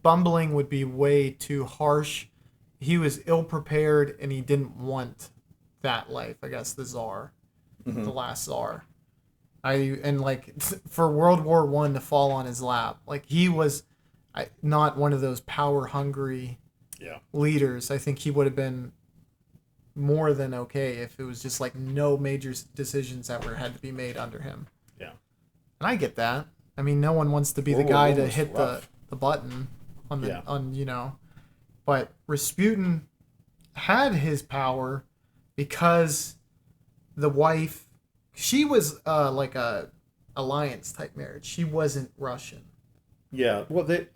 bumbling would be way too harsh. He was ill-prepared, and he didn't want that life, I guess, the Tsar. Mm-hmm. The last Tsar. For World War I to fall on his lap. Like, he was not one of those power-hungry leaders. I think he would have been more than okay if it was just like no major decisions ever had to be made under him. Yeah. And I get that. I mean, no one wants to be the guy to hit the button on the but Rasputin had his power because the wife, she was like a alliance type marriage. She wasn't Russian. Yeah. Well, that's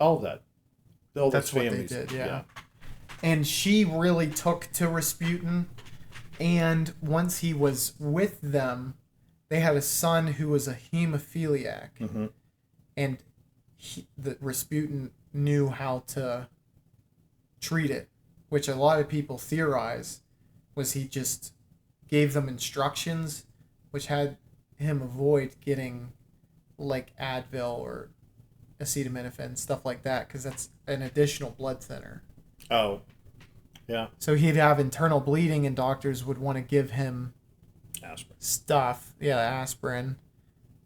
what they did. Yeah. And she really took to Rasputin, and once he was with them, they had a son who was a hemophiliac, and Rasputin knew how to treat it, which a lot of people theorize was he just gave them instructions, which had him avoid getting like Advil or acetaminophen, stuff like that, because that's an additional blood thinner. Oh, yeah. So he'd have internal bleeding, and doctors would want to give him aspirin stuff. Yeah, aspirin.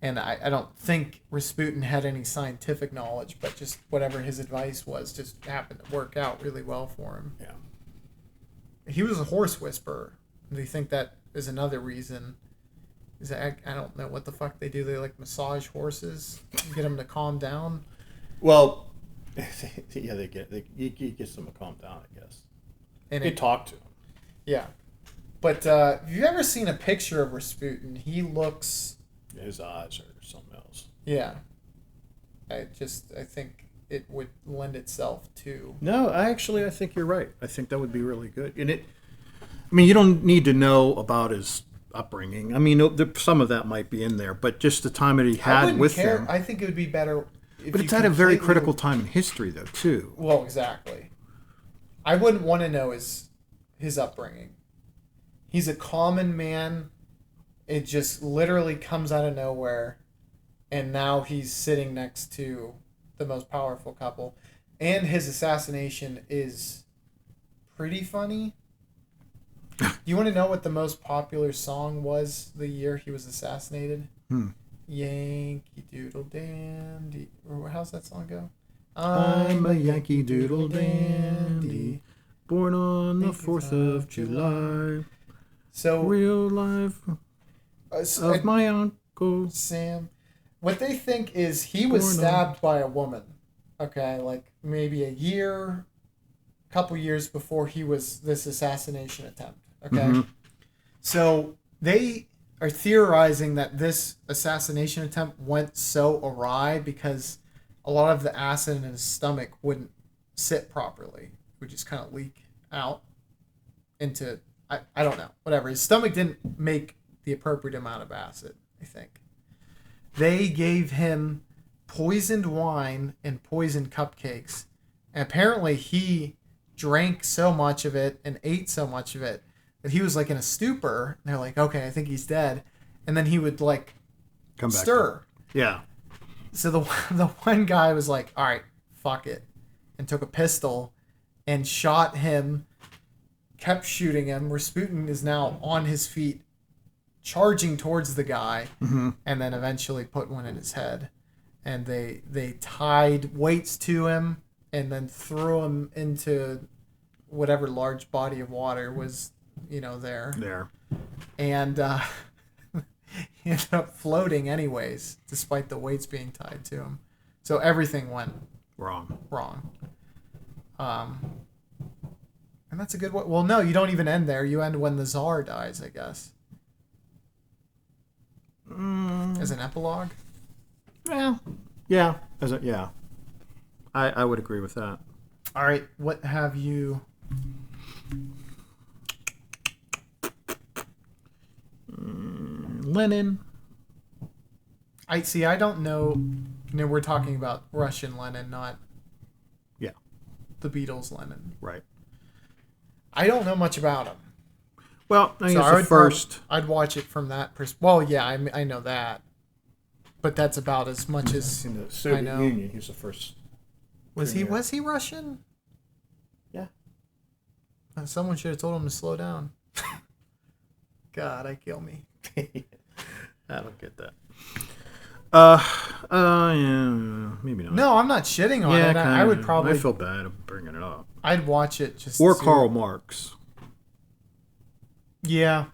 And I don't think Rasputin had any scientific knowledge, but just whatever his advice was just happened to work out really well for him. Yeah. He was a horse whisperer. Do you think that is another reason? Is that, I don't know what the fuck they do. They like massage horses, get them to calm down. Well, yeah, he gets them to calm down, I guess. And they talk to him. Yeah. But have you ever seen a picture of Rasputin? He looks... His eyes are something else. Yeah. I think it would lend itself to... No, I think you're right. I think that would be really good. And you don't need to know about his upbringing. Some of that might be in there, but just the time that he had with them. I think it would be better... But it's at a very critical time in history, though, too. Well, exactly. I wouldn't want to know his upbringing. He's a common man. It just literally comes out of nowhere, and now he's sitting next to the most powerful couple. And his assassination is pretty funny. Do you want to know what the most popular song was the year he was assassinated? Yankee Doodle Dandy. Or how's that song go? I'm a Yankee Doodle Dandy, born on the 4th of July. So real life of my uncle Sam. What they think is he was stabbed by a woman. Okay, like maybe a couple years before he was this assassination attempt. Okay, so they are theorizing that this assassination attempt went so awry because a lot of the acid in his stomach wouldn't sit properly. It would just kind of leak out into, I don't know, whatever. His stomach didn't make the appropriate amount of acid, I think. They gave him poisoned wine and poisoned cupcakes And apparently he drank so much of it and ate so much of it that he was like in a stupor. And they're like, okay, I think he's dead. And then he would like Come back. stir. Yeah. So the one guy was like, all right, fuck it. And took a pistol and shot him, kept shooting him. Rasputin is now on his feet, charging towards the guy, and then eventually put one in his head. And they tied weights to him and then threw him into whatever large body of water was, there. There. And he ended up floating anyways, despite the weights being tied to him. So everything went Wrong. And that's a good one. Well, no, you don't even end there. You end when the Tsar dies, I guess. As an epilogue? Yeah. Yeah. Yeah. I would agree with that. All right, what have you... Lenin. I don't know... we're talking about Russian Lenin, not... Yeah. The Beatles Lenin. Right. I don't know much about him. Well, I think So it's the first. I'd watch it from that perspective. Well, yeah, I know that. But that's about as much as In the I Soviet know. Union, he was the first. Was he premier. Russian? Yeah. Someone should have told him to slow down. God, I kill me. I don't get that. Yeah, maybe not. No, I'm not shitting on Yeah, it. I would probably. I feel bad of bringing it up. I'd watch it just. Or to see Karl Marx. Yeah.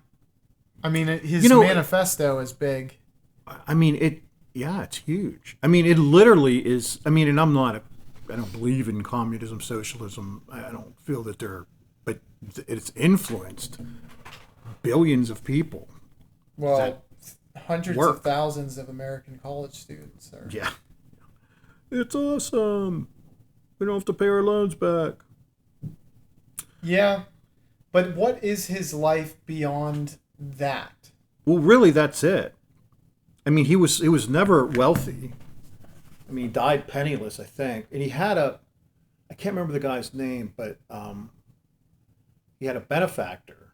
I mean, his manifesto is big. I mean, it's huge. I mean, it literally is. I mean, and I don't believe in communism, socialism. I don't feel that but it's influenced billions of people. Well, hundreds work. of thousands of American college students are. Yeah. It's awesome. We don't have to pay our loans back. Yeah. But what is his life beyond that? Well, really, that's it. I mean, he was never wealthy. I mean, he died penniless, I think. And he had I can't remember the guy's name, but he had a benefactor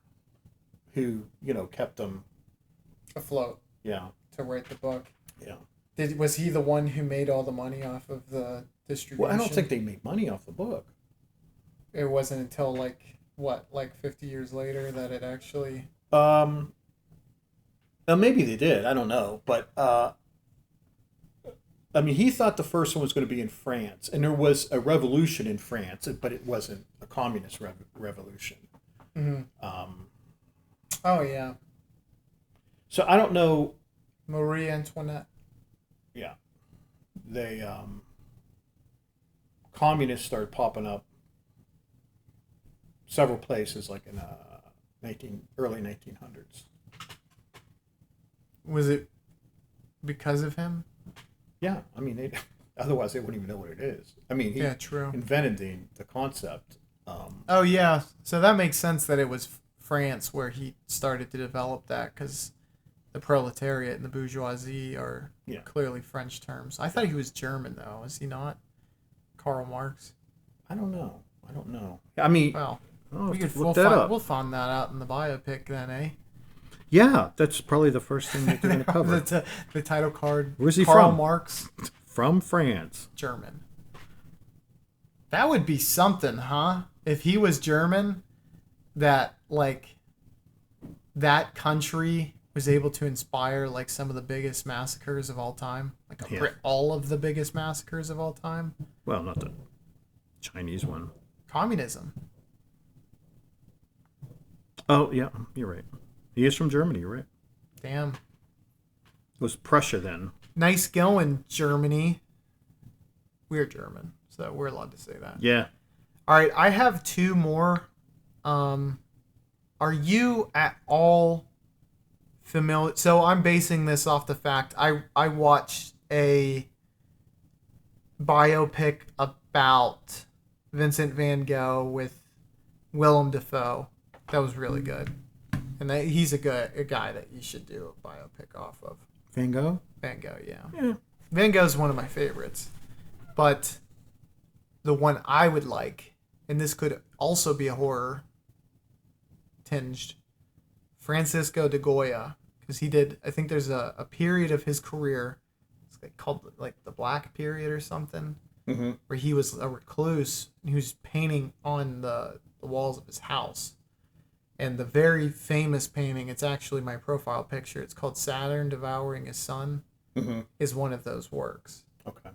who, kept him. Afloat. Yeah. To write the book. Yeah. Was he the one who made all the money off of the distribution? Well, I don't think they made money off the book. It wasn't until like 50 years later that it actually... Maybe they did. I don't know. But, I mean, he thought the first one was going to be in France. And there was a revolution in France, but it wasn't a communist revolution. Mm-hmm. Oh, yeah. So I don't know. Marie Antoinette. Yeah. They, communists started popping up several places, like in early 1900s. Was it because of him? Yeah, I mean, otherwise they wouldn't even know what it is. I mean, he true. invented the concept. Oh, yeah. So that makes sense that it was France where he started to develop that, because the proletariat and the bourgeoisie are clearly French terms. I thought he was German, though. Is he not? Karl Marx? I don't know. I mean, well, we'll find that out in the biopic then, eh? Yeah, that's probably the first thing that they're going to cover. the title card. Where's he Karl from? Marx. From France. German. That would be something, huh? If he was German, that country was able to inspire some of the biggest massacres of all time, all of the biggest massacres of all time. Well, not the Chinese one. Communism. Oh yeah, you're right. He is from Germany. You're right. Damn. It was Prussia then. Nice going, Germany. We're German, so we're allowed to say that. Yeah. All right, I have two more. Are you at all familiar? So I'm basing this off the fact I watched a biopic about Vincent van Gogh with Willem Dafoe. That was really good. And he's a guy that you should do a biopic off of. Van Gogh? Van Gogh, yeah. Van Gogh's one of my favorites. But the one I would like, and this could also be a horror tinged, Francisco de Goya, because he did, I think there's a period of his career, it's called like the Black Period or something, where he was a recluse and he was painting on the walls of his house. And the very famous painting, it's actually my profile picture, it's called Saturn Devouring His Son, is one of those works. Okay.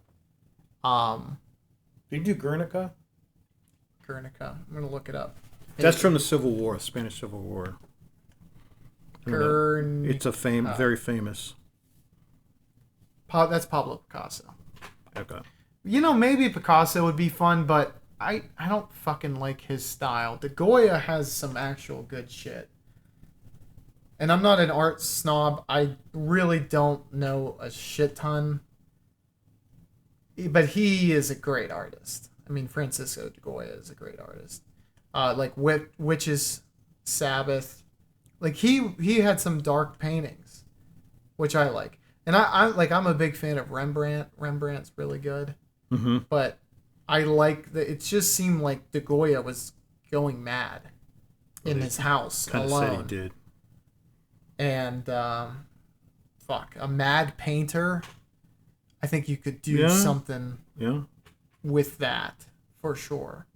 Did you do Guernica? Guernica. I'm going to look it up. That's from the Civil War, Spanish Civil War. Guernica. It's a very famous. That's Pablo Picasso. Okay. You know, maybe Picasso would be fun, but I don't fucking like his style. De Goya has some actual good shit. And I'm not an art snob. I really don't know a shit ton. But he is a great artist. I mean, Francisco de Goya is a great artist. Like Witches, Sabbath. Like he had some dark paintings, which I like. And I'm a big fan of Rembrandt. Rembrandt's really good. Mm-hmm. But I like that. It just seemed like de Goya was going mad in his house kind alone. Kind of said he did. And a mad painter. I think you could do something with that for sure.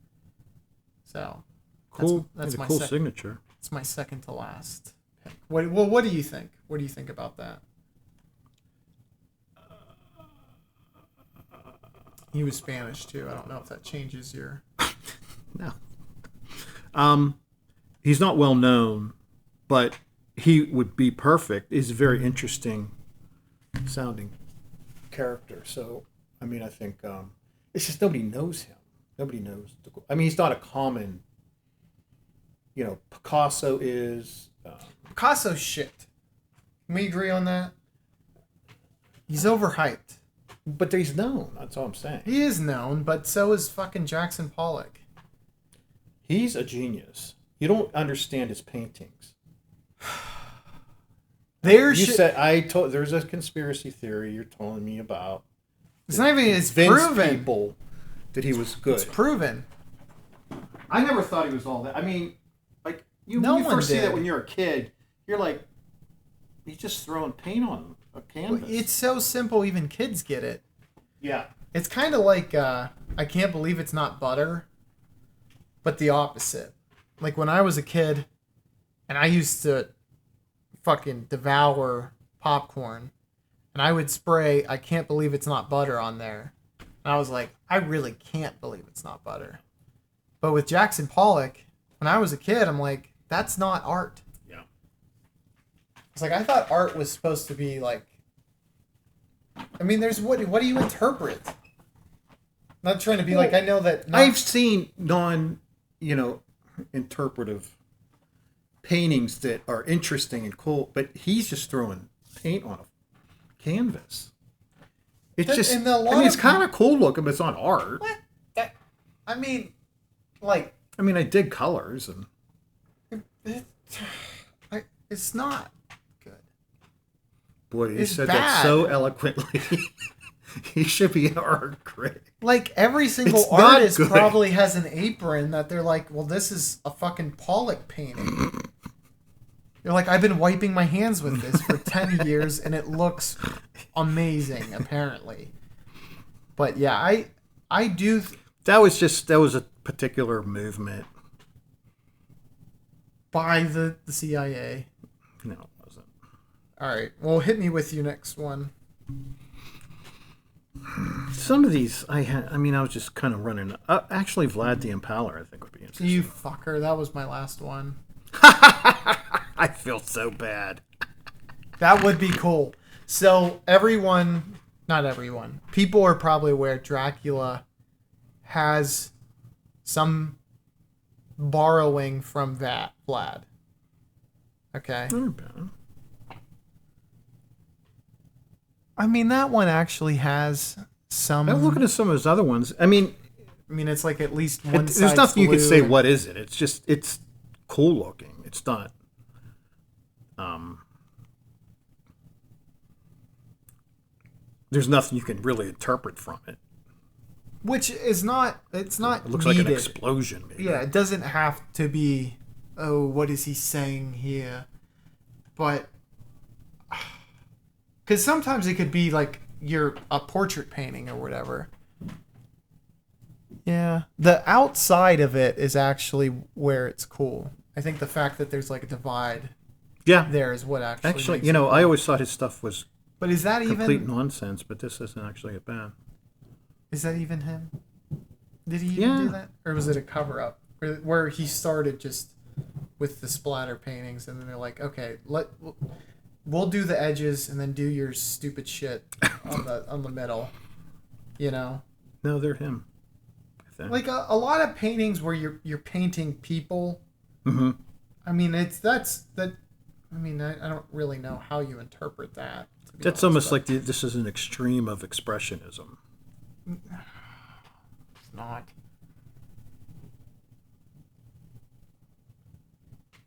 So cool. That's my cool signature. It's my second to last pick. What do you think? What do you think about that? He was Spanish too. I don't know if that changes your. No. He's not well known, but he would be perfect. He's a very interesting sounding character. So, I mean, I think it's just nobody knows him. Nobody knows. I mean, he's not a common. You know, Picasso is. Picasso's shit. Can we agree on that? He's overhyped. But he's known. That's all I'm saying. He is known, but so is fucking Jackson Pollock. He's a genius. You don't understand his paintings. There's a conspiracy theory you're telling me about. It's not even. It's proven. People that he was good. It's proven. I never thought he was all that. I mean, like you first see that when you're a kid, you're like, he's just throwing paint on a canvas. It's so simple, even kids get it. Yeah. It's kind of like I can't believe it's not butter, but the opposite. Like when I was a kid, and I used to fucking devour popcorn, and I would spray I can't believe it's not butter on there. And I was like, I really can't believe it's not butter. But with Jackson Pollock, when I was a kid, I'm like, that's not art. Yeah. It's like I thought art was supposed to be like. I mean, there's what do you interpret? Not trying to be like I know that. I've seen interpretive paintings that are interesting and cool, but he's just throwing paint on a canvas. It's it's kind of cool looking, but it's not art. What? I mean, I dig colors and. It's not good. Boy, you said that so eloquently. He should be an art critic. Like every single artist probably has an apron that they're like, well, this is a fucking Pollock painting. They're like, I've been wiping my hands with this for 10 years and it looks amazing, apparently. But yeah, I do. That was a particular movement. By the CIA. No, it wasn't. All right. Well, hit me with your next one. Some of these I was just kind of running. Actually, Vlad the Impaler, I think, would be interesting. You fucker. That was my last one. I feel so bad. That would be cool. So not everyone, people are probably aware Dracula has some borrowing from that Vlad. Okay. I mean, that one actually has some. I'm looking at some of his other ones. I mean, it's like at least one. There's nothing you could say. What is it? It's cool looking. It's not. There's nothing you can really interpret from it. which is not. It's not. It looks needed. like an explosion. Maybe. Yeah, it doesn't have to be. Oh, what is he saying here? But because sometimes it could be like you're a portrait painting or whatever. Yeah, the outside of it is actually where it's cool. I think the fact that there's like a divide Yeah. there is what actually. Actually, makes you know, it cool. I always thought his stuff was But is that complete even? nonsense, but this isn't actually a bad. Is that even him? Did he even Yeah. do that, or was it a cover up where he started just with the splatter paintings, and then they're like, okay, we'll do the edges, and then do your stupid shit on the middle, you know? No, they're him. I think. Like a lot of paintings where you're painting people. Mm-hmm. I mean, that's that. I mean, I don't really know how you interpret that. To be That's honest, almost but like this is an extreme of expressionism. it's not.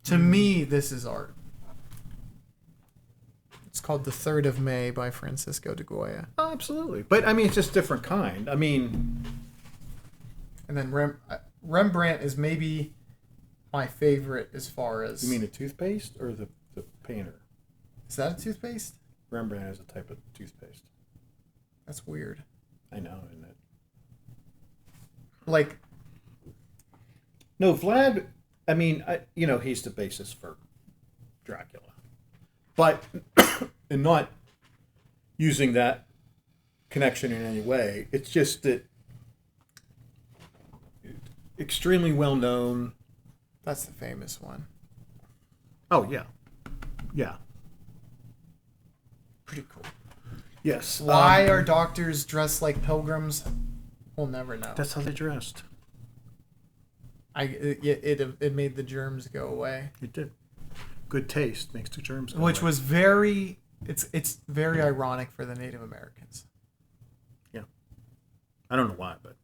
To me, this is art. It's called The 3rd of May by Francisco de Goya. Oh, absolutely. But, I mean, it's just different kind. I mean... And then Rembrandt is maybe my favorite as far as... You mean a toothpaste or the painter? Is that a toothpaste? Rembrandt is a type of toothpaste. That's weird. I know, isn't it? Like... No, Vlad... I mean, he's the basis for Dracula. But, and not using that connection in any way, it's just that extremely well known. That's the famous one. Oh, yeah. Yeah. Pretty cool. Yes. Why are doctors dressed like pilgrims? We'll never know. That's how they're dressed. It made the germs go away. It did. Good taste makes the germs go Which away. was very... It's very ironic for the Native Americans. Yeah. I don't know why, but...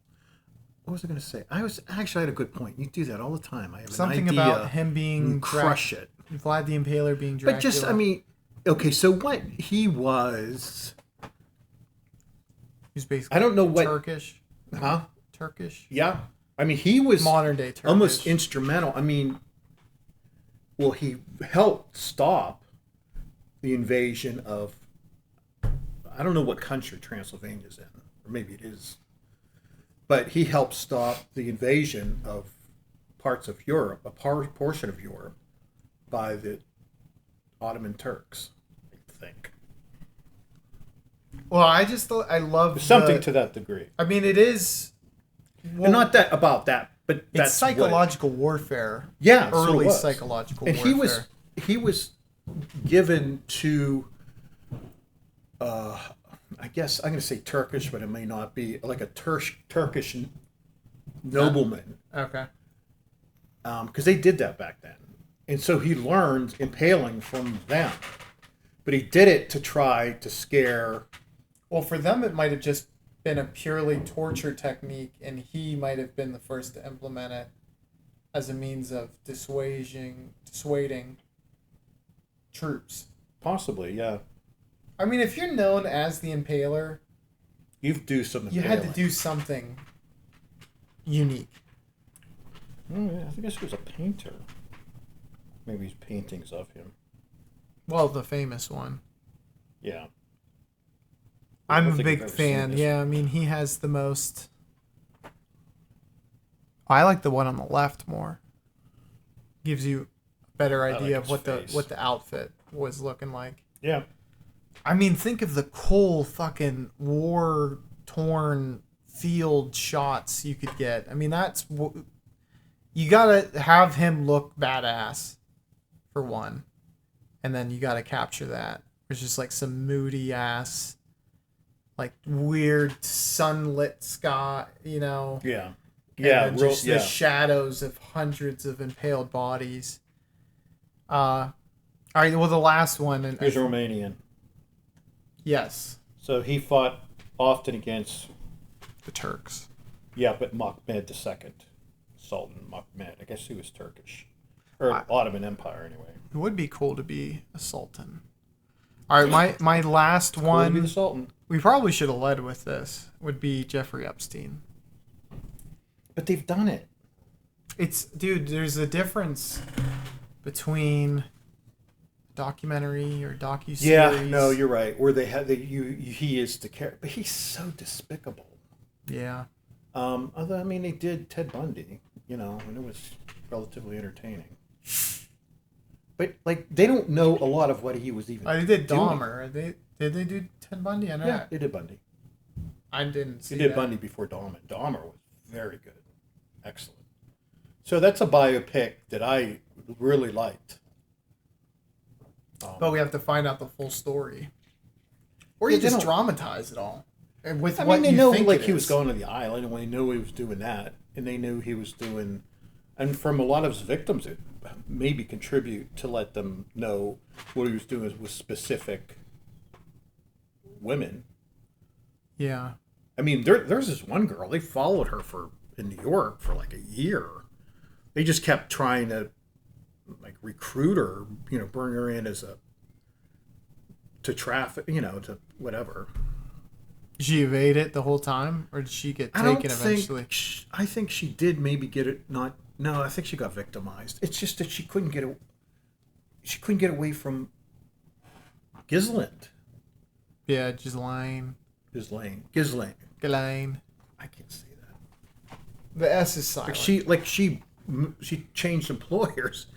What was I going to say? I had a good point. You do that all the time. I have Something an idea. about him being... and crush it. Vlad the Impaler being Dracula. But just, I mean... Okay, so what he was... He's basically I don't know what... Turkish. Huh? Turkish? Yeah. I mean, he was... Modern day Turkish. almost instrumental. I mean, well, he helped stop the invasion of, I don't know what country Transylvania's in, or maybe it is, but he helped stop the invasion of parts of Europe, a portion of Europe, by the Ottoman Turks, I think. Well, I just thought... I love Something to that degree. I mean, it is... Well, And not that about that, but that's it's psychological warfare. Yeah, so it early was. psychological and warfare. he was given to I guess I'm going to say Turkish, but it may not be, like a Turkish nobleman, Okay. because they did that back then, and so he learned impaling from them, but he did it to try to scare. Well, for them, it might have just been a purely torture technique, and he might have been the first to implement it as a means of dissuading troops. Possibly, yeah. I mean, if you're known as the Impaler, You do some you had to impaling. do something unique. Oh, yeah, I guess he was a painter. Maybe his paintings of him. Well, the famous one. Yeah. I'm don't a think big I've ever fan. seen this. Yeah, I mean, he has the most... I like the one on the left more. Gives you a better I like idea of his what face. the outfit was looking like. Yeah. I mean, think of the cool fucking war-torn field shots you could get. I mean, you gotta have him look badass, for one. And then you gotta capture that. There's just like some moody-ass, like weird sunlit sky, you know? Yeah. And Yeah, then real, just the shadows of hundreds of impaled bodies. All right, well, the last one. And He's Romanian. yes, So he fought often against, the Turks. but Mehmed II, Sultan Mehmed. I guess he was Turkish. Or Ottoman Empire, anyway. It would be cool to be a sultan. All right, my last Cool to be one. the Sultan. We probably should have led with this. Would be Jeffrey Epstein. But they've done it. Dude, there's a difference between documentary or docuseries. Yeah, no, you're right. Where he is the character, but he's so despicable. Yeah. Although I mean, they did Ted Bundy, and it was relatively entertaining. But like, they don't know a lot of what he was even. They did doing. Dahmer. Did they do Ted Bundy? I know. Yeah, they did Bundy. I didn't see. They did that. Bundy before Dahmer. Dahmer was very good, excellent. So that's a biopic that I really liked. But we have to find out the full story, or you Yeah, they just don't- dramatize it all. And with I what mean, they you know think like it he was is. going to the island, and when they knew he was doing that, and they knew he was doing, and from a lot of his victims, it maybe contribute to let them know what he was doing with specific women. Yeah. I mean, there's this one girl. They followed her in New York for like a year. They just kept trying to like recruit her, bring her in to traffic, to whatever. Did she evade it the whole time, or did she get taken eventually? I think she did maybe get it. No, I think she got victimized. It's just that she couldn't get away from Ghislaine. Yeah, Ghislaine. Ghislaine. I can't say that. The S is silent. She changed employers,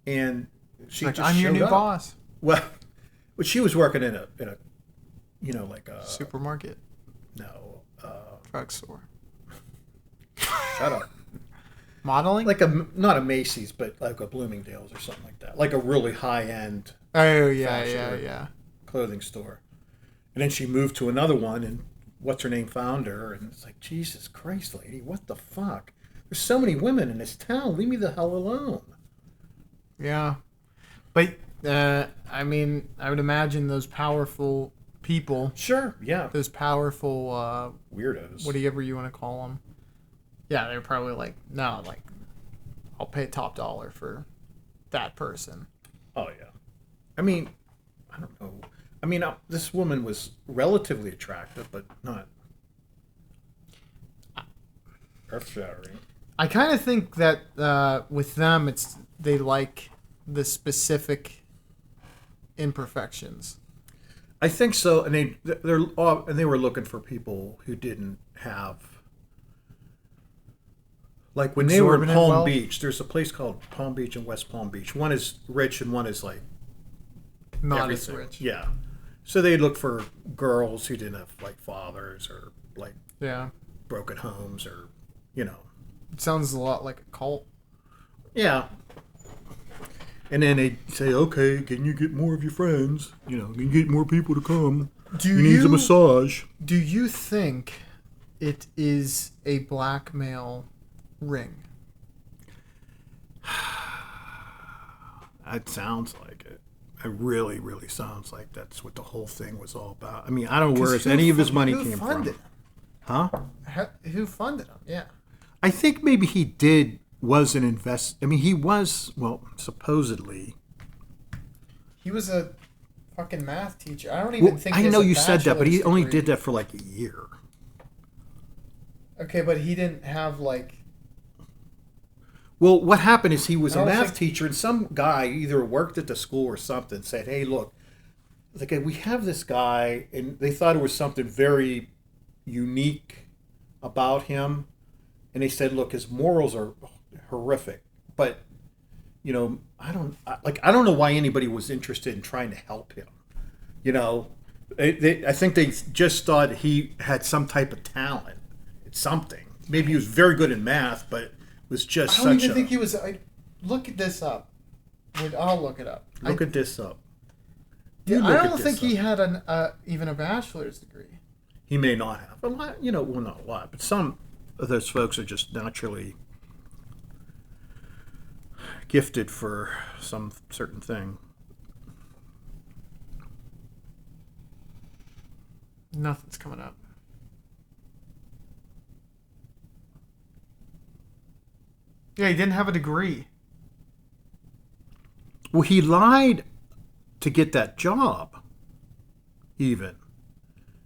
and she like, just I'm your showed new up. boss. Well, but she was working in a like a Supermarket, no drugstore, shut up. modeling. Like not a Macy's, but like a Bloomingdale's or something like that. Like a really high end Oh yeah, fashion yeah. clothing store. And then she moved to another one, and what's her name found her, and it's like, Jesus Christ, lady, what the fuck? There's so many women in this town. Leave me the hell alone. Yeah, but I mean, I would imagine those powerful people, Sure, yeah. those powerful Weirdos. whatever you want to call them. Yeah, they're probably like, no, like, I'll pay top dollar for that person. Oh yeah. I mean, I don't know. I mean, this woman was relatively attractive, but not earth-shattering. I kind of think that with them, they like the specific imperfections. I think so, and they were looking for people who didn't have, like when they were in Exorbitant Palm wealth? Beach. There's a place called Palm Beach and West Palm Beach. One is rich and one is like Not everything. as rich. Yeah, so they look for girls who didn't have like fathers or like Yeah. broken homes or It sounds a lot like a cult. Yeah. And then they say, okay, can you get more of your friends? Can you get more people to come? Do you need a massage. Do you think it is a blackmail ring? It sounds like it. It really, really sounds like that's what the whole thing was all about. I mean, I don't know where any of his money came from. Huh? Who funded him? Yeah. I think maybe he was an I mean, he was, well, supposedly. He was a fucking math teacher. I don't even think. I he has know a you said that, but he bachelor's only degree. did that for like a year. Okay, but he didn't have like. Well, what happened is he was I a don't math think- teacher, and some guy either worked at the school or something said, "Hey, look, we have this guy," and they thought it was something very unique about him, and they said, "Look, his morals are horrific, but I don't know why anybody was interested in trying to help him. I think they just thought he had some type of talent. It's something. Maybe he was very good in math, but was just I don't such even a. think he was. Look at this up. I'll look it up. Look at this up. I don't think he had even a bachelor's degree. He may not have. A lot, well, not a lot, but some of those folks are just naturally gifted for some certain thing. Nothing's coming up. Yeah, he didn't have a degree. Well, he lied to get that job, even.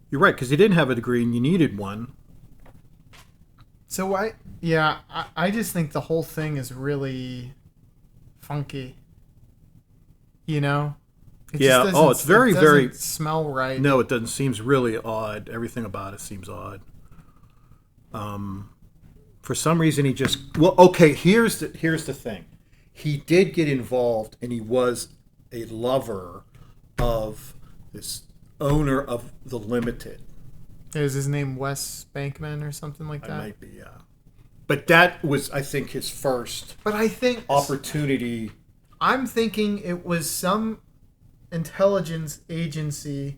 You're right, because he didn't have a degree and you needed one. So I just think the whole thing is really funky. You know? It Yeah. just Oh, it's very, it doesn't very. smell right. No, it doesn't. Seems really odd. Everything about it seems odd. For some reason, he just. Well, okay. Here's the thing. He did get involved, and he was a lover of this owner of the Limited. Is his name Wes Bankman or something like I that? might be, yeah. But that was, I think, his first But I think opportunity. I'm thinking it was some intelligence agency.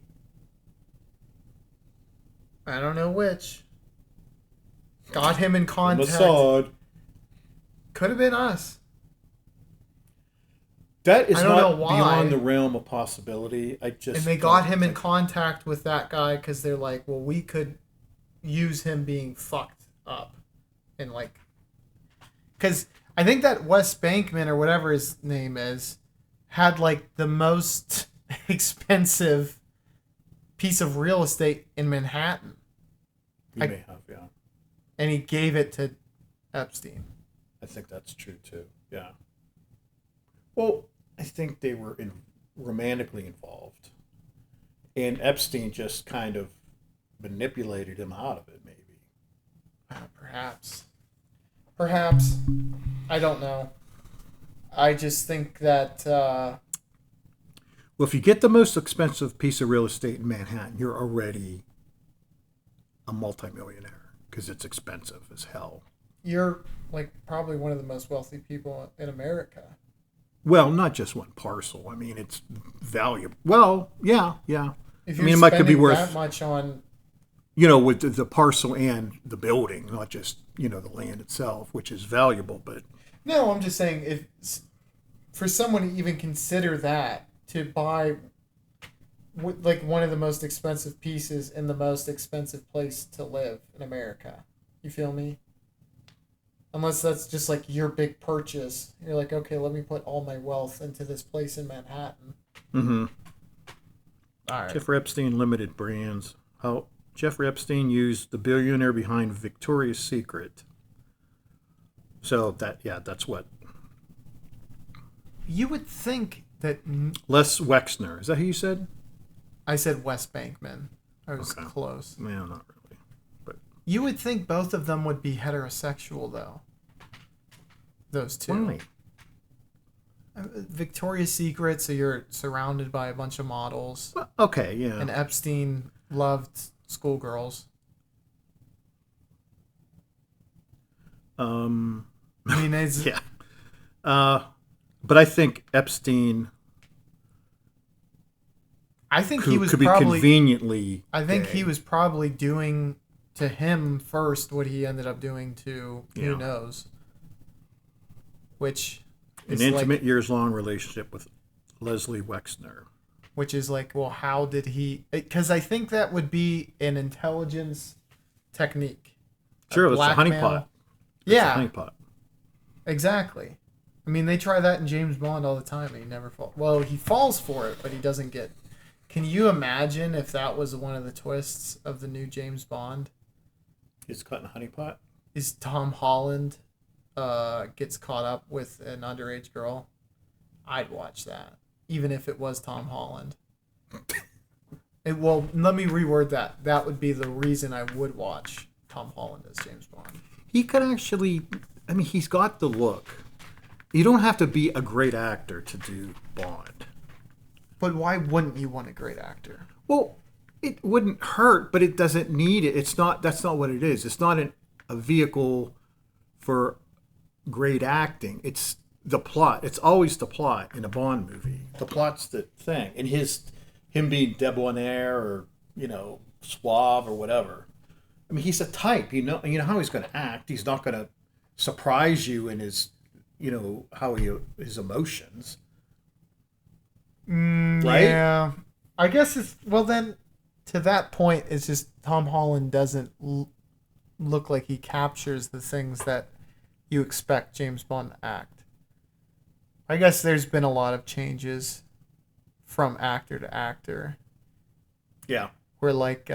I don't know which. Got him in contact. Mossad. Could have been us. That is I don't know not why. beyond the realm of possibility. I just And they got him in contact with that guy because they're like, well, we could use him being fucked up. And like, because I think that Wes Bankman or whatever his name is had like the most expensive piece of real estate in Manhattan. He may have, yeah. And he gave it to Epstein. I think that's true too. Yeah. Well, I think they were romantically involved, and Epstein just kind of manipulated him out of it. Maybe. Perhaps. I don't know. I just think that. Well, if you get the most expensive piece of real estate in Manhattan, you're already a multimillionaire because it's expensive as hell. You're like probably one of the most wealthy people in America. Well, not just one parcel. I mean, it's valuable. Well, yeah. If I you're mean, it might could be spending worth that much on, with the parcel and the building, not just the land itself, which is valuable. But no, I'm just saying if for someone to even consider that to buy like one of the most expensive pieces in the most expensive place to live in America, you feel me? Unless that's just like your big purchase. You're like, okay, let me put all my wealth into this place in Manhattan. mm-hmm. All right. Jeffrey Epstein Limited Brands. How Jeffrey Epstein used the billionaire behind Victoria's Secret. So that's what. You would think that... Les Wexner. Is that who you said? I said Wes Bankman. I was Okay. close. Yeah, not really. But You would think both of them would be heterosexual, though. Those two. why? Victoria's Secret, so you're surrounded by a bunch of models. Well, okay, yeah. And Epstein loved schoolgirls. I mean, it's... Yeah. But I think Epstein I think he was could be probably... conveniently I think gay. he was probably doing to him first what he ended up doing to who Yeah. knows. Which An is intimate like, years-long relationship with Leslie Wexner. which is like, well, how did he... Because I think that would be an intelligence technique. Sure, it's a blackmail. honeypot. Yeah, Honeypot. exactly. I mean, they try that in James Bond all the time, and he never falls. Well, he falls for it, but he doesn't get... Can you imagine if that was one of the twists of the new James Bond? He's caught in a honeypot? Is Tom Holland gets caught up with an underage girl? I'd watch that, even if it was Tom Holland. Well, let me reword that. That would be the reason I would watch Tom Holland as James Bond. He could actually... I mean, he's got the look. You don't have to be a great actor to do Bond. But why wouldn't you want a great actor? Well, it wouldn't hurt, but it doesn't need it. It's not. That's not what it is. It's not a vehicle for great acting. It's the plot. It's always the plot in a Bond movie. The plot's the thing. And him being debonair or suave or whatever. I mean, he's a type. You know how he's going to act. He's not going to surprise you in his his emotions. Right? Yeah. I guess it's... Well, then, to that point, it's just Tom Holland doesn't look like he captures the things that you expect James Bond to act. I guess there's been a lot of changes from actor to actor. Yeah. Where, like,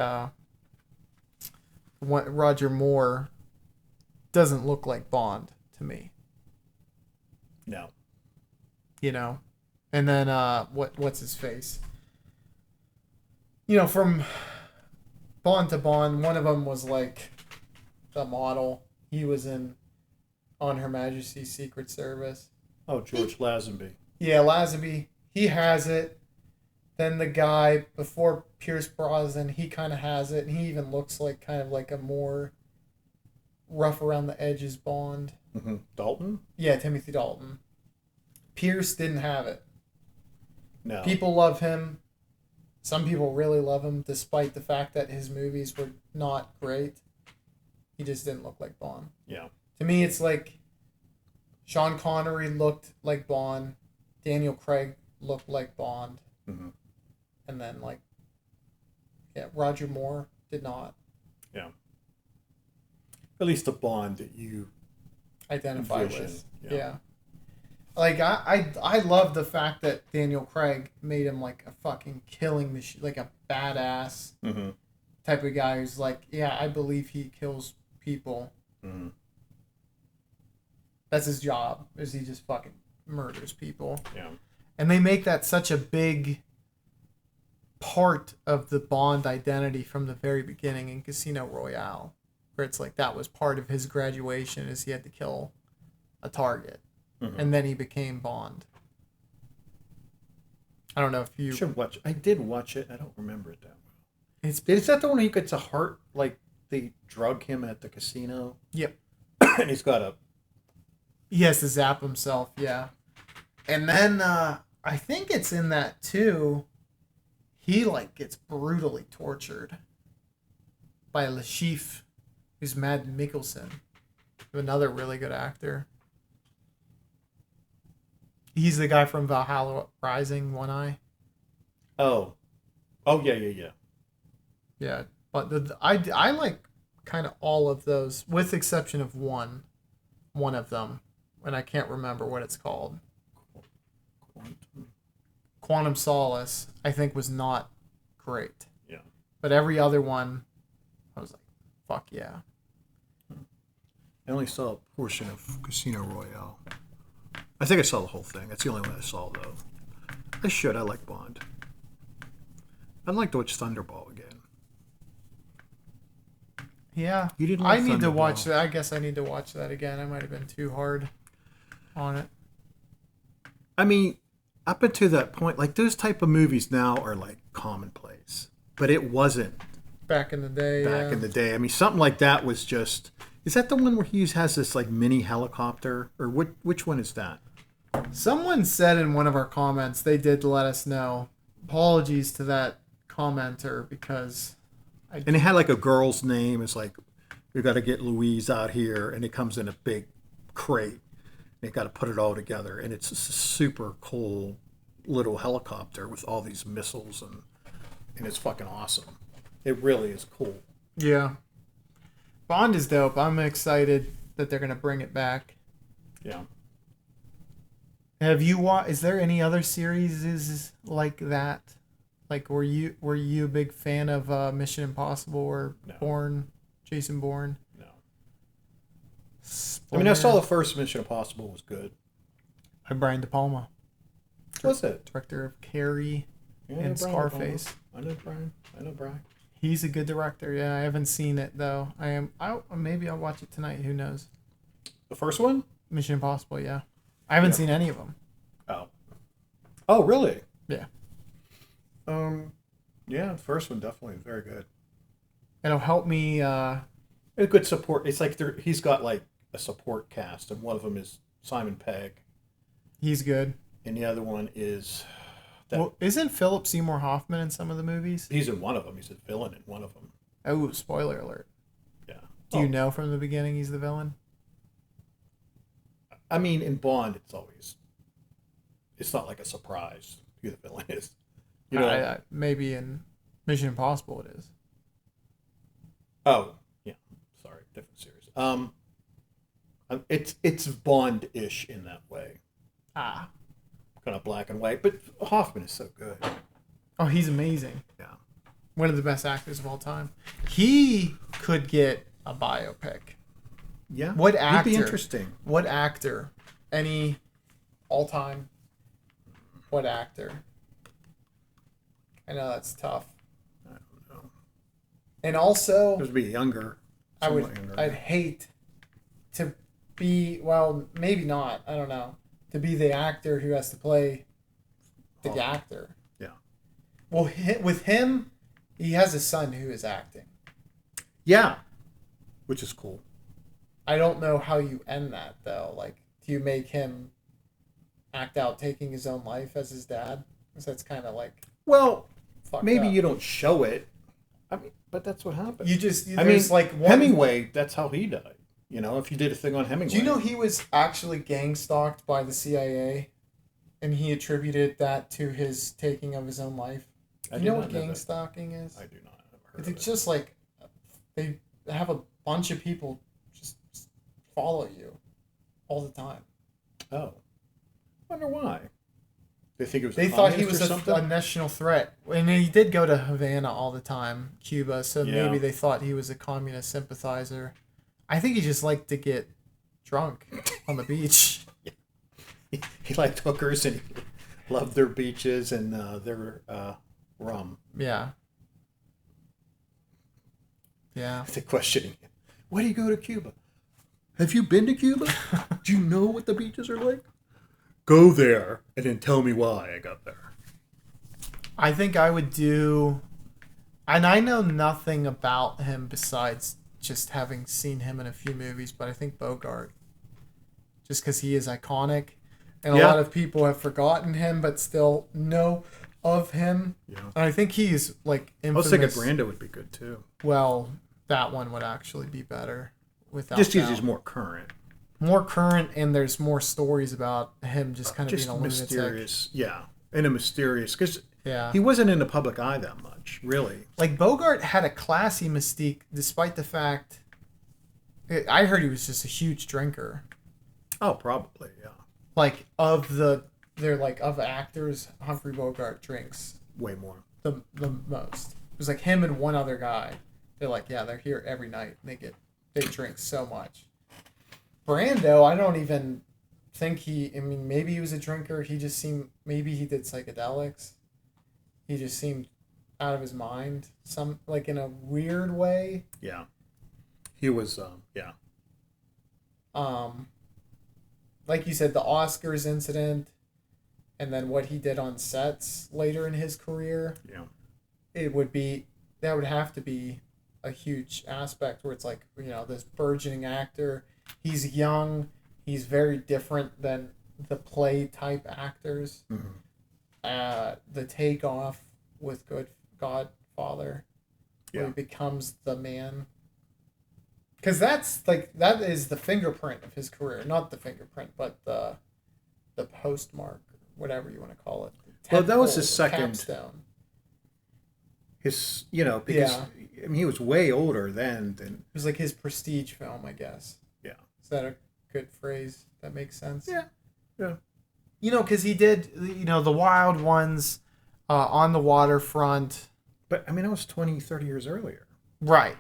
Roger Moore doesn't look like Bond to me. No. You know? And then, what's his face? You know, from Bond to Bond, one of them was like the model. He was on Her Majesty's Secret Service. Oh, George Lazenby. Yeah, Lazenby. He has it. Then the guy before Pierce Brosnan, he kind of has it. And he even looks like kind of like a more rough around the edges Bond. Mm-hmm. Dalton? Yeah, Timothy Dalton. Pierce didn't have it. No. People love him. Some people really love him, despite the fact that his movies were not great. He just didn't look like Bond. Yeah. To me, it's like Sean Connery looked like Bond. Daniel Craig looked like Bond. Mm-hmm. And then, like, yeah, Roger Moore did not. Yeah. At least a Bond that you identify envision. with. Yeah. Yeah. Like, I love the fact that Daniel Craig made him, like, a fucking killing machine, like a badass Mm-hmm. type of guy who's like, yeah, I believe he kills people. Mm-hmm. That's his job, is he just fucking murders people. Yeah. And they make that such a big part of the Bond identity from the very beginning in Casino Royale, where it's like that was part of his graduation, is he had to kill a target. Mm-hmm. And then he became Bond. I don't know if you should watch. I did watch it. I don't remember it that well. It's Is that the one he gets a heart? Like they drug him at the casino. Yep. And he's got a. He has to zap himself, yeah. And then I think it's in that too. He like gets brutally tortured by Lashif, who's Mads Mikkelsen, another really good actor. He's the guy from Valhalla Rising, One Eye. Oh yeah. Yeah, but I like kind of all of those, with exception of one of them, and I can't remember what it's called. Quantum Solace, I think, was not great. Yeah. But every other one, I was like, fuck yeah. I only saw a portion of Casino Royale. I think I saw the whole thing. That's the only one I saw, though. I should. I like Bond. I'd like to watch Thunderball again. Yeah. You didn't I like need to Thunderball. watch that. I guess I need to watch that again. I might have been too hard on it. I mean, up until that point, like those type of movies now are like commonplace. But it wasn't Back in the day. back in the day. I mean, something like that was just... Is that the one where he has this like mini helicopter? Or which one is that? Someone said in one of our comments, they did let us know. Apologies to that commenter, because And it had like a girl's name. It's like, we got to get Louise out here. And it comes in a big crate. They got to put it all together. And it's a super cool little helicopter with all these missiles. And it's fucking awesome. It really is cool. yeah. Bond is dope. I'm excited that they're going to bring it back. Yeah. Have you watched? Is there any other series like that? Like, were you a big fan of Mission Impossible or No. Bourne, Jason Bourne? No. Splinter? I mean, I saw the first Mission Impossible was good. by Brian De Palma, Was it? director of Carrie Yeah, I know and Brian Scarface. De Palma. I know Brian. He's a good director. Yeah, I haven't seen it though. Maybe I'll watch it tonight. Who knows? The first one? Mission Impossible. Yeah, I haven't Yeah. seen any of them. Oh. Oh, really? Yeah, Yeah, the first one definitely is very good. it'll help me. A good support. It's like he's got like a support cast, and one of them is Simon Pegg, He's good. and the other one is that Well, isn't Philip Seymour Hoffman in some of the movies? he's in one of them. He's a villain in one of them. Oh, spoiler alert. Yeah. Do you know from the beginning he's the villain? I mean, in Bond, it's not like a surprise who the villain is. You know. Maybe in Mission Impossible it is. Oh, yeah. Sorry, different series. It's Bond-ish in that way, Ah. kind of black and white. But Hoffman is so good. Oh, he's amazing. Yeah. One of the best actors of all time. He could get a biopic. Yeah. What actor? He'd be interesting. What actor? Any all-time? What actor? I know that's tough. I don't know. And also, It would be younger. Younger. I'd hate to be, well, maybe not. I don't know. To be the actor who has to play the actor. Yeah. Well, with him, he has a son who is acting. Yeah. Which is cool. I don't know how you end that, though. Like, do you make him act out taking his own life as his dad? Because that's kind of like... Well, maybe up. you don't show it. I mean, but that's what happened. Like one... Hemingway, that's how he died. You know, if you did a thing on Hemingway. Do you know he was actually gang stalked by the CIA? And he attributed that to his taking of his own life? Do you know what gang stalking is? I do not. I've never heard of it. Just like... They have a bunch of people just follow you all the time. Oh. I wonder why. They think it was. They thought he was a national threat, and he did go to Havana all the time, Cuba. So maybe they thought he was a communist sympathizer. I think he just liked to get drunk on the beach. He liked hookers and he loved their beaches and their rum. Yeah. Yeah. They're questioning him. Why do you go to Cuba? Have you been to Cuba? Do you know what the beaches are like? Go there and then tell me why I got there. I think I would do... And I know nothing about him besides just having seen him in a few movies, but I think Bogart. Just because he is iconic. And a lot of people have forgotten him, but still know of him. Yeah. And I think he's like infamous. I was thinking Brando would be good too. Well, that one would actually be better. Without just because he's more current. More current, and there's more stories about him just kind of being a mysterious. Yeah. And a mysterious... Because yeah. He wasn't in the public eye that much, really. Like, Bogart had a classy mystique, despite the fact... I heard he was just a huge drinker. Oh, probably, yeah. Like, of actors, Humphrey Bogart drinks... Way more. The most. It was like him and one other guy. They're like, yeah, they're here every night. They drink so much. Brando, I don't even think maybe he was a drinker. He just seemed... Maybe he did psychedelics. He just seemed out of his mind, in a weird way. Yeah, he was. Yeah. Like you said, the Oscars incident, and then what he did on sets later in his career. Yeah, that would have to be a huge aspect where it's like, this burgeoning actor. He's young. He's very different than the play type actors. Mm-hmm. The takeoff with Godfather, where he becomes the man. Because that is the fingerprint of his career, not the fingerprint, but the postmark, whatever you want to call it. Well, that was his second capstone. Because he was way older then. It was like his prestige film, I guess. Yeah. Is that a good phrase? That makes sense. Yeah. Yeah. Because he did, the Wild Ones, On the Waterfront. But, that was 20, 30 years earlier. Right.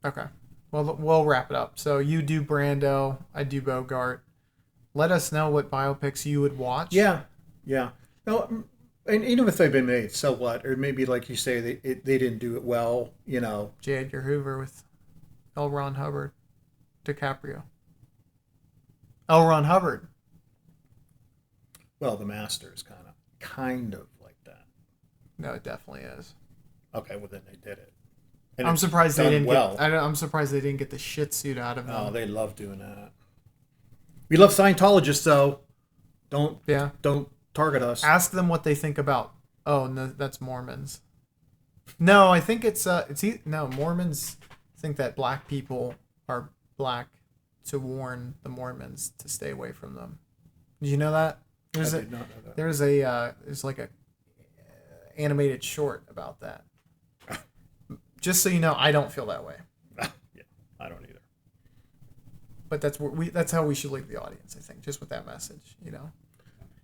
Okay. Well, we'll wrap it up. So you do Brando, I do Bogart. Let us know what biopics you would watch. Yeah. Yeah. No, and even if they've been made, so what? Or maybe, like you say, they didn't do it well, J. Edgar Hoover with L. Ron Hubbard, DiCaprio. L. Ron Hubbard. Well, The Master is kind of like that. No, it definitely is. Okay, well then they did it. And I'm surprised they didn't well. I'm surprised they didn't get the shit suit out of them. Oh, they love doing that. We love Scientologists, though. Don't target us. Ask them what they think about. Oh no, that's Mormons. No, I think Mormons think that black people are black to warn the Mormons to stay away from them. Did you know that? I did not know that. There's like a animated short about that. Just so you know, I don't feel that way. Yeah, I don't either. But that's how we should leave the audience, I think, just with that message,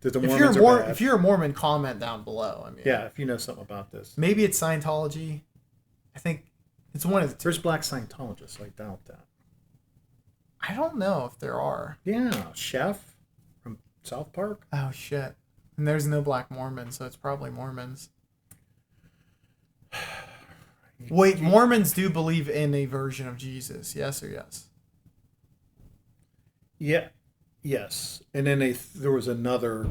That the Mormons are bad. If you're a Mormon, comment down below. Yeah, if you know something about this. Maybe it's Scientology. I think It's one of the two. There's black Scientologists. I doubt that. I don't know if there are. Yeah, Chef from South Park. Oh shit. And there's no black Mormons, so it's probably Mormons. Wait, Mormons do believe in a version of Jesus, yes or yes? Yeah, yes. And then there was another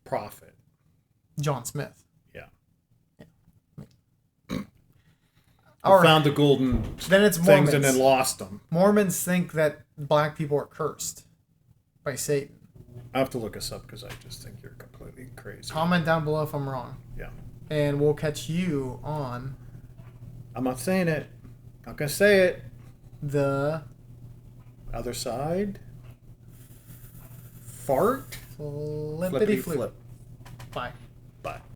prophet. John Smith. Yeah. All right. Found the golden Then it's things Mormons. and then lost them. Mormons think that black people are cursed by Satan. I have to look us up because I just think you're completely crazy. Comment down below if I'm wrong. Yeah. And we'll catch you on I'm not saying it. Not gonna say it. the Other side. Fart. flippity Flippity flip. flip. Bye.